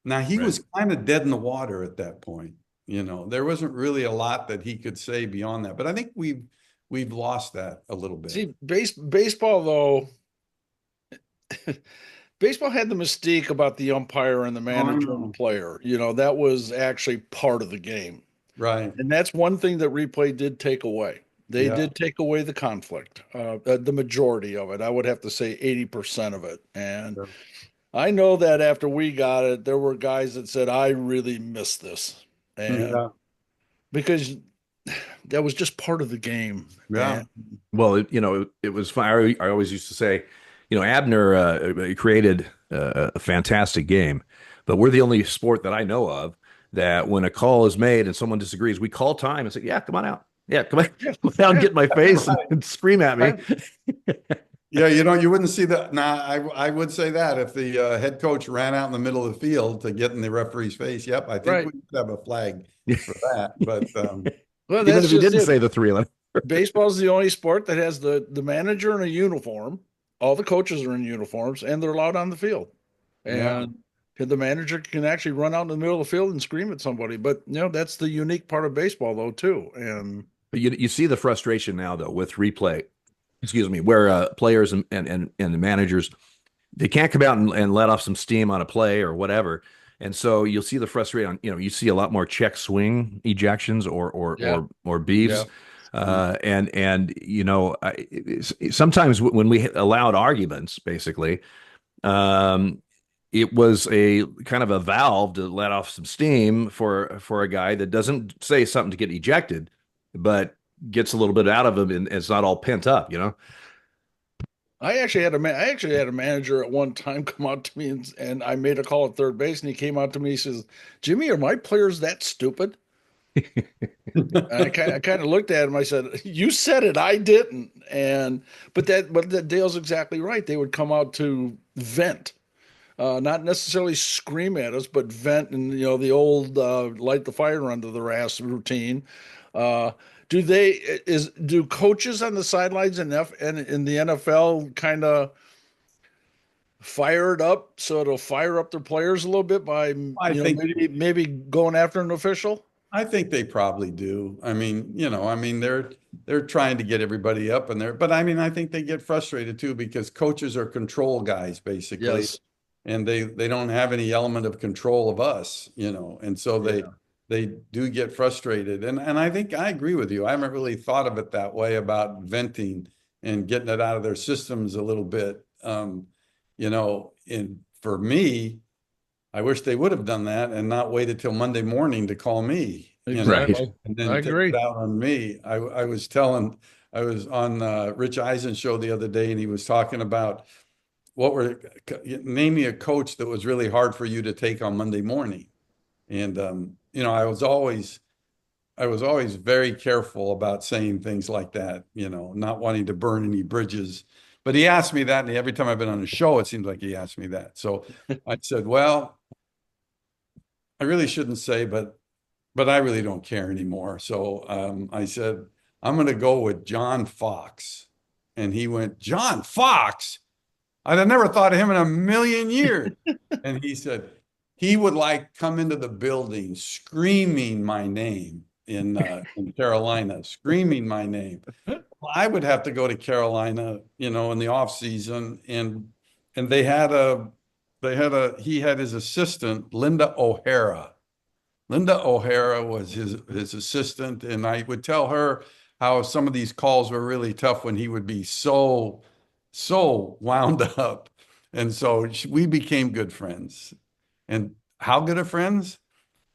Now, he was kind of dead in the water at that point. There wasn't really a lot that he could say beyond that, but I think we've lost that a little bit. See, baseball, though, baseball had the mystique about the umpire and the manager and the player. That was actually part of the game. Right. And that's one thing that replay did take away. They Yeah. did take away the conflict, the majority of it. I would have to say 80% of it. And Sure. I know that after we got it, there were guys that said, I really miss this. And Yeah. because that was just part of the game. Yeah. And Well, it was fun. I always used to say, Abner created a fantastic game, but we're the only sport that I know of that when a call is made and someone disagrees, we call time and say, "Yeah, come on out. Yeah, come on, come down, and get in my face and scream at me." Yeah, you wouldn't see that. Nah, I would say that if the head coach ran out in the middle of the field to get in the referee's face, yep, I think right. we could have a flag for that. But Well, Even that's if you just didn't it. say the three letter. Baseball's the only sport that has the manager in a uniform. All the coaches are in uniforms and they're allowed on the field. yeah, And the manager can actually run out in the middle of the field and scream at somebody. But that's the unique part of baseball though, too. And But you see the frustration now though with replay. Excuse me, where players and the managers they can't come out and let off some steam on a play or whatever. And so you'll see the frustration on, you see a lot more check swing ejections yeah, or yeah. beefs. Sometimes when we allowed arguments, basically, um, it was a kind of a valve to let off some steam for a guy that doesn't say something to get ejected, but gets a little bit out of him and it's not all pent up. I actually had a manager at one time come out to me and I made a call at third base and he came out to me. He says, "Jimmy, are my players that stupid?" And I kind of looked at him. I said, "You said it. I didn't." But Dale's exactly right. They would come out to vent, not necessarily scream at us, but vent, and the old light the fire under their ass routine. Uh, do coaches on the sidelines and in the NFL kind of fire it up so it'll fire up their players a little bit by I think maybe going after an official? I think they probably do. I mean, they're trying to get everybody up in there, but I mean, I think they get frustrated too because coaches are control guys basically, Yes. and they don't have any element of control of us, and so Yeah. they do get frustrated. And I think I agree with you. I haven't really thought of it that way about venting and getting it out of their systems a little bit. And for me, I wish they would have done that and not waited till Monday morning to call me, Right. Exactly. and I then take agree. it out on me. I was on Rich Eisen's show the other day, and he was talking about name me a coach that was really hard for you to take on Monday morning. And I was always very careful about saying things like that, not wanting to burn any bridges. But he asked me that, and every time I've been on a show, it seems like he asked me that. So I said, well, I really shouldn't say, but I really don't care anymore. So I said, I'm going to go with John Fox. And he went, John Fox? I'd have never thought of him in a million years. And he said, he would come into the building screaming my name in Carolina, screaming my name. I would have to go to Carolina, in the off season, and he had his assistant, Linda O'Hara. Linda O'Hara was his assistant, and I would tell her how some of these calls were really tough when he would be so wound up. And so we became good friends. And how good of friends?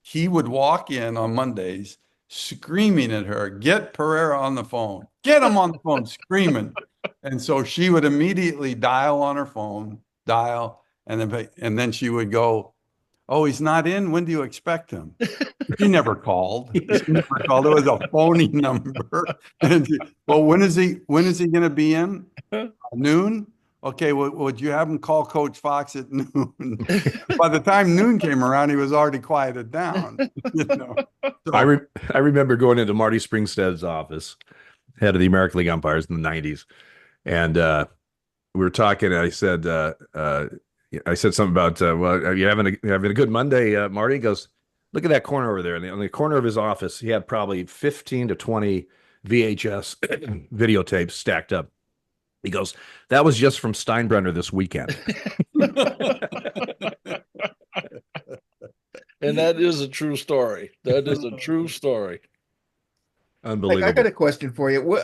He would walk in on Mondays screaming at her, "Get Pereira on the phone. Get him on the phone," screaming. And so she would immediately dial on her phone, and then she would go, "Oh, he's not in. When do you expect him?" He never called. She never called. It was a phony number. Well, when is he going to be in? Noon? Okay, well, would you have him call Coach Fox at noon? By the time noon came around, he was already quieted down. I So, I remember going into Marty Springstead's office, head of the American League umpires in the '90s, and we were talking. And I said something about, well, are you having a good Monday, Marty? He goes, look at that corner over there. And on the corner of his office, he had probably 15 to 20 VHS videotapes stacked up. He goes, that was just from Steinbrenner this weekend. And that is a true story. That is a true story. Like, I got Unbelievable. a question for you.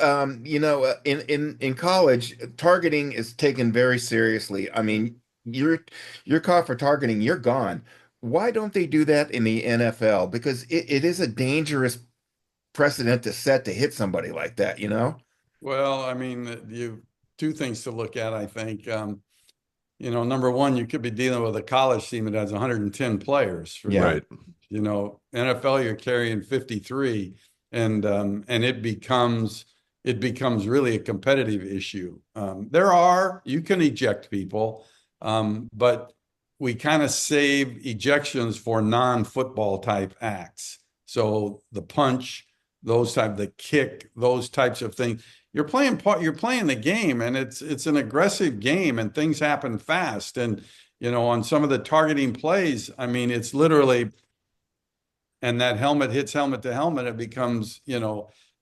In college, targeting is taken very seriously. I mean, you're caught for targeting, you're gone. Why don't they do that in the NFL? Because it is a dangerous precedent to set to hit somebody like that, you know? Well, I mean, you two things to look at, I think. Number one, you could be dealing with a college team that has 110 players for Yeah. Right. NFL, you're carrying 53, and it becomes really a competitive issue. You can eject people, but we kind of save ejections for non-football type acts. So the punch, the kick, those types of things. You're playing the game, and it's an aggressive game, and things happen fast. And on some of the targeting plays, I mean, it's literally, and that helmet hits helmet to helmet, it becomes,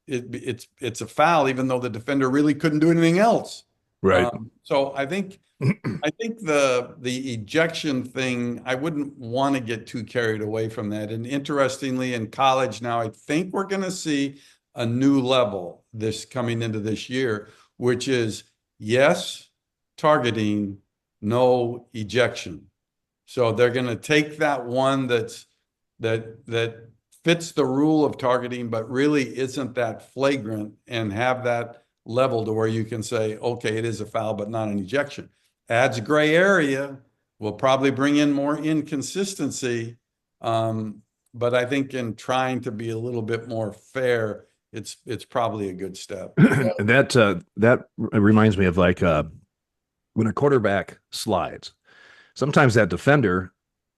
it's a foul, even though the defender really couldn't do anything else. Right. So I think the ejection thing, I wouldn't want to get too carried away from that. And interestingly, in college now, I think we're going to see a new level this coming into this year, which is yes, targeting, no ejection. So they're going to take that one that fits the rule of targeting, but really isn't that flagrant, and have that level to where you can say, okay, it is a foul, but not an ejection. Adds gray area, will probably bring in more inconsistency. But I think in trying to be a little bit more fair, it's probably a good step. And that reminds me of like when a quarterback slides. Sometimes that defender,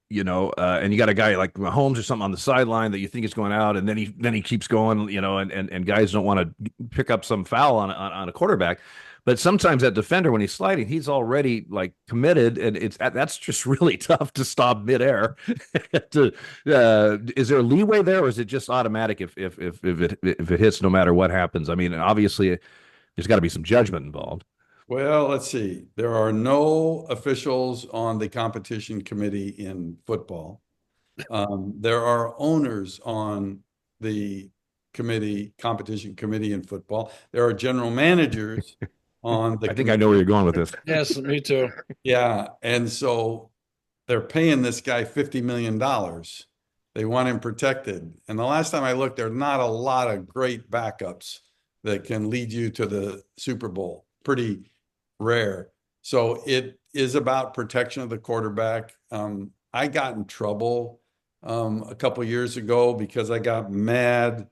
and you got a guy like Mahomes or something on the sideline that you think is going out, and then he keeps going, and guys don't want to pick up some foul on a quarterback. But sometimes that defender, when he's sliding, he's already like committed, and that's just really tough to stop midair. Is there leeway there, or is it just automatic if it hits no matter what happens? I mean, obviously, there's got to be some judgment involved. Well, let's see. There are no officials on the competition committee in football. There are owners on the competition committee in football. There are general managers on the I think I know where you're going with this. Yes, me too. Yeah. And so they're paying this guy $50 million. They want him protected. And the last time I looked, there are not a lot of great backups that can lead you to the Super Bowl. Pretty rare. So it is about protection of the quarterback. I got in trouble a couple years ago because I got mad.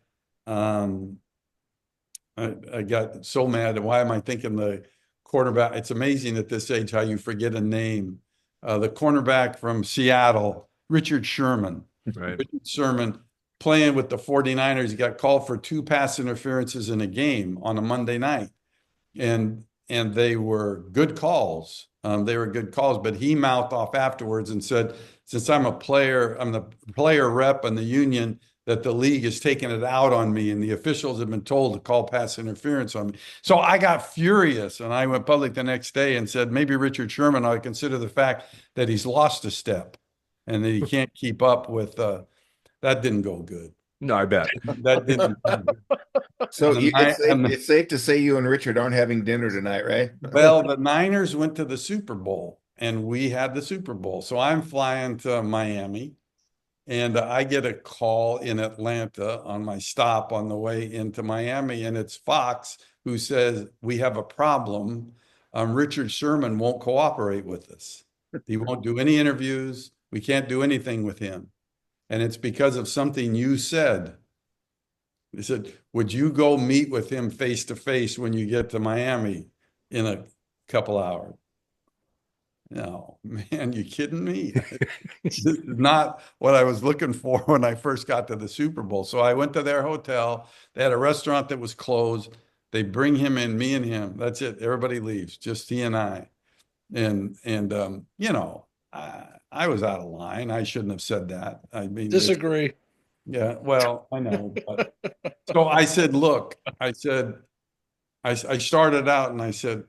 I got so mad. Why am I thinking the quarterback? It's amazing at this age how you forget a name. The cornerback from Seattle, Richard Sherman. Right. Richard Sherman playing with the 49ers. He got called for 2 pass interferences in a game on a Monday night. And they were good calls. But he mouthed off afterwards and said, since I'm the player rep in the union, that the league is taking it out on me, and the officials have been told to call pass interference on me. So I got furious, and I went public the next day and said, maybe Richard Sherman ought to consider the fact that he's lost a step and that he can't keep up with that. Didn't go good. No, I bet. That didn't go good. So And the it's safe to say you and Richard aren't having dinner tonight, right? Well, the Niners went to the Super Bowl, and we had the Super Bowl. So I'm flying to Miami, and I get a call in Atlanta on my stop on the way into Miami, and it's Fox who says, we have a problem. Richard Sherman won't cooperate with us. He won't do any interviews. We can't do anything with him. And it's because of something you said. He said, would you go meet with him face to face when you get to Miami in a couple hours? No, man, you kidding me? This is not what I was looking for when I first got to the Super Bowl. So I went to their hotel. They had a restaurant that was closed. They bring him in, me and him. That's it. Everybody leaves, just he and I. And I was out of line. I shouldn't have said that. I mean, Disagree. yeah, well, I know. But, so I said, look, I started out and I said,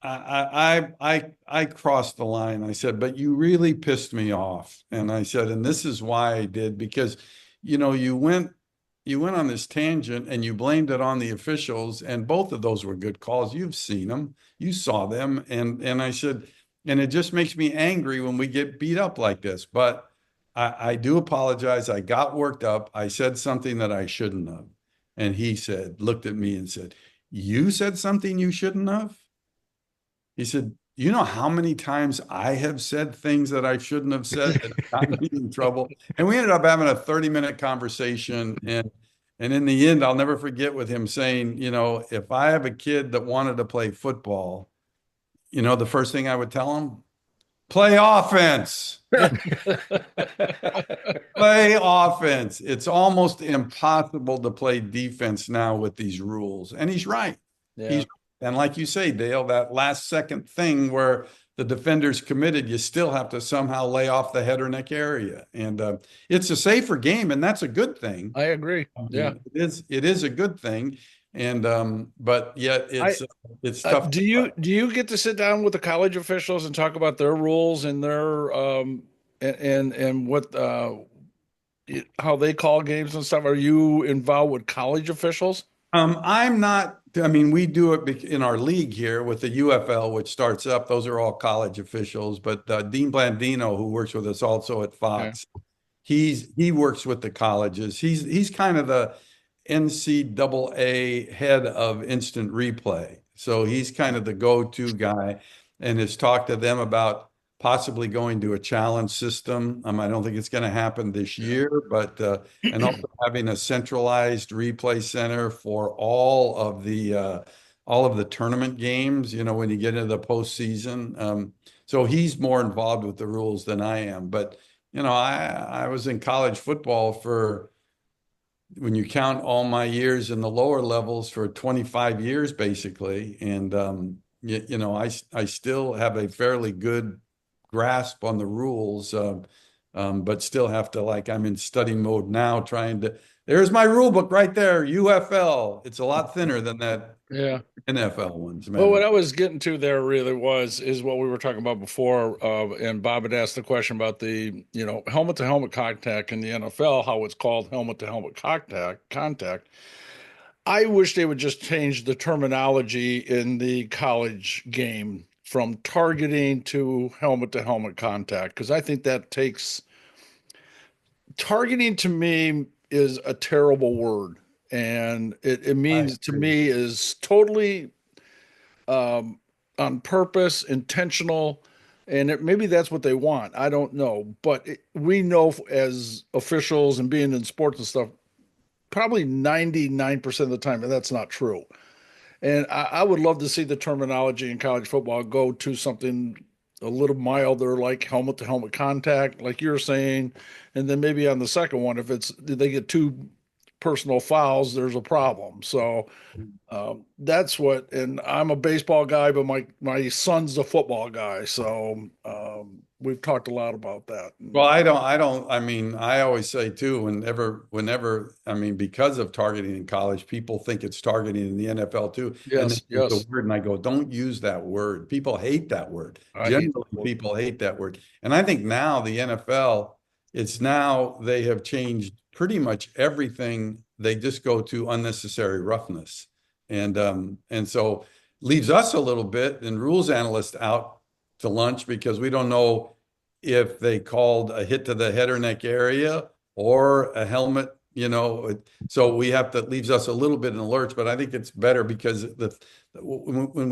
I crossed the line. I said, but you really pissed me off. And I said, and this is why I did, because, you went on this tangent and you blamed it on the officials, and both of those were good calls. You've seen them, you saw them. And I said, and it just makes me angry when we get beat up like this. But I do apologize. I got worked up. I said something that I shouldn't have. And he looked at me and said, you said something you shouldn't have? He said, you know how many times I have said things that I shouldn't have said that got me in trouble? And we ended up having a 30-minute conversation. And in the end, I'll never forget with him saying, if I have a kid that wanted to play football, the first thing I would tell him, play offense. Play offense. It's almost impossible to play defense now with these rules. And he's right. Yeah. And like you say, Dale, that last second thing where the defender's committed, you still have to somehow lay off the head or neck area. And it's a safer game, and that's a good thing. I agree. Yeah. It is a good thing. And but yet it's tough. Do you get to sit down with the college officials and talk about their rules and their and what how they call games and stuff? Are you involved with college officials? I'm not. I mean, we do it in our league here with the UFL, which starts up. Those are all college officials. But Dean Blandino, who works with us also at Fox, he works with the colleges. He's kind of the NCAA head of instant replay. So he's kind of the go-to guy, and has talked to them about possibly going to a challenge system. I don't think it's going to happen this year, but and also having a centralized replay center for all of the tournament games, when you get into the postseason. So he's more involved with the rules than I am. But I was in college football for, when you count all my years in the lower levels, for 25 years basically, and I still have a fairly good grasp on the rules, but still have to, I'm in study mode now, there's my rule book right there, UFL. It's a lot thinner than that NFL ones, man. Well, what I was getting to there really is what we were talking about before, and Bob had asked the question about the helmet to helmet contact in the NFL, how it's called helmet to helmet contact. I wish they would just change the terminology in the college game from targeting to helmet contact, because I think that takes targeting, to me, is a terrible word, and it means to me is totally on purpose, intentional, and maybe that's what they want. I don't know, but we know as officials and being in sports and stuff, probably 99% of the time, and that's not true. And I would love to see the terminology in college football go to something a little milder, like helmet to helmet contact, like you're saying. And then maybe on the second one, if they get two personal fouls, there's a problem. So that's what, and I'm a baseball guy, but my son's a football guy. So we've talked a lot about that. Well, I always say too, whenever, because of targeting in college, people think it's targeting in the NFL too. Yes, yes. The word, and I go, don't use that word. People hate that word. Generally, people hate that word. And I think now the NFL, they have changed pretty much everything. They just go to unnecessary roughness. And so leaves us a little bit, and rules analysts out to lunch, because we don't know if they called a hit to the head or neck area or a helmet, so leaves us a little bit in the lurch. But I think it's better, because when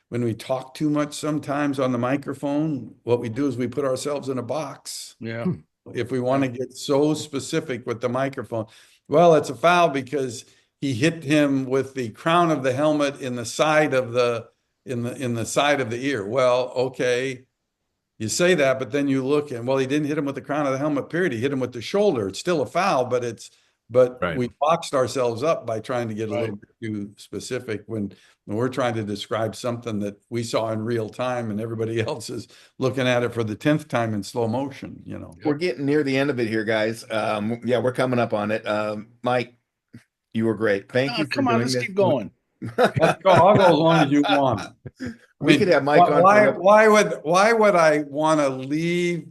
we talk too much sometimes on the microphone, what we do is we put ourselves in a box. Yeah. If we want to get so specific with the microphone, well, it's a foul because he hit him with the crown of the helmet in the side of the side of the ear. Well, okay, you say that, but then you look and, well, he didn't hit him with the crown of the helmet, period. He hit him with the shoulder. It's still a foul, but Right. We boxed ourselves up by trying to get a little bit too specific when we're trying to describe something that we saw in real time and everybody else is looking at it for the 10th time in slow motion, We're getting near the end of it here, guys. Yeah, we're coming up on it. Mike, you were great. Thank you for come on, doing let's this. keep going. Let's go. I'll go as long as you want. We could have Mike on for Why, another- why would I want to leave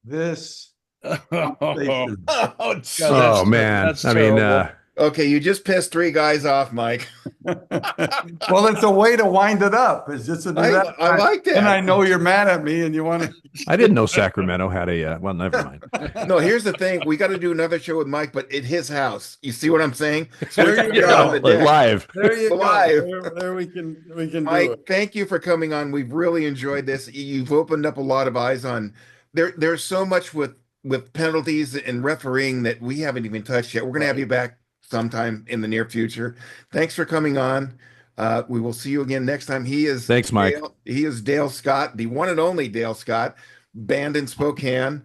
this conversation? Oh, God, geez. Oh man, that's I mean, terrible. Okay, you just pissed three guys off, Mike. Well, it's a way to wind it up. It's just to do I that. like that. And I know you're mad at me and you want to. I didn't know Sacramento had a. Well, never mind. No, here's the thing. We got to do another show with Mike, but at his house. You see what I'm saying? So There we you can get go. on the deck. Live. There you Live. go. There we can do Mike, it. thank you for coming on. We've really enjoyed this. You've opened up a lot of eyes on there's so much with penalties and refereeing that we haven't even touched yet. We're going to have you back sometime in the near future. Thanks for coming on. We will see you again next time. Thanks, Mike. He is Dale Scott, the one and only Dale Scott, banned in Spokane.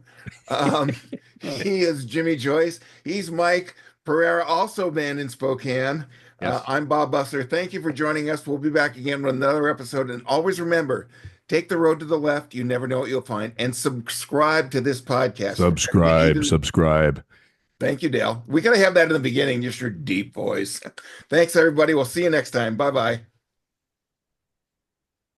He is Jimmy Joyce. He's Mike Pereira, also banned in Spokane. Yes. I'm Bob Busser. Thank you for joining us. We'll be back again with another episode. And always remember, take the road to the left. You never know what you'll find. And subscribe to this podcast. Subscribe. Thank you, Dale. We got to have that in the beginning, just your deep voice. Thanks, everybody. We'll see you next time. Bye-bye.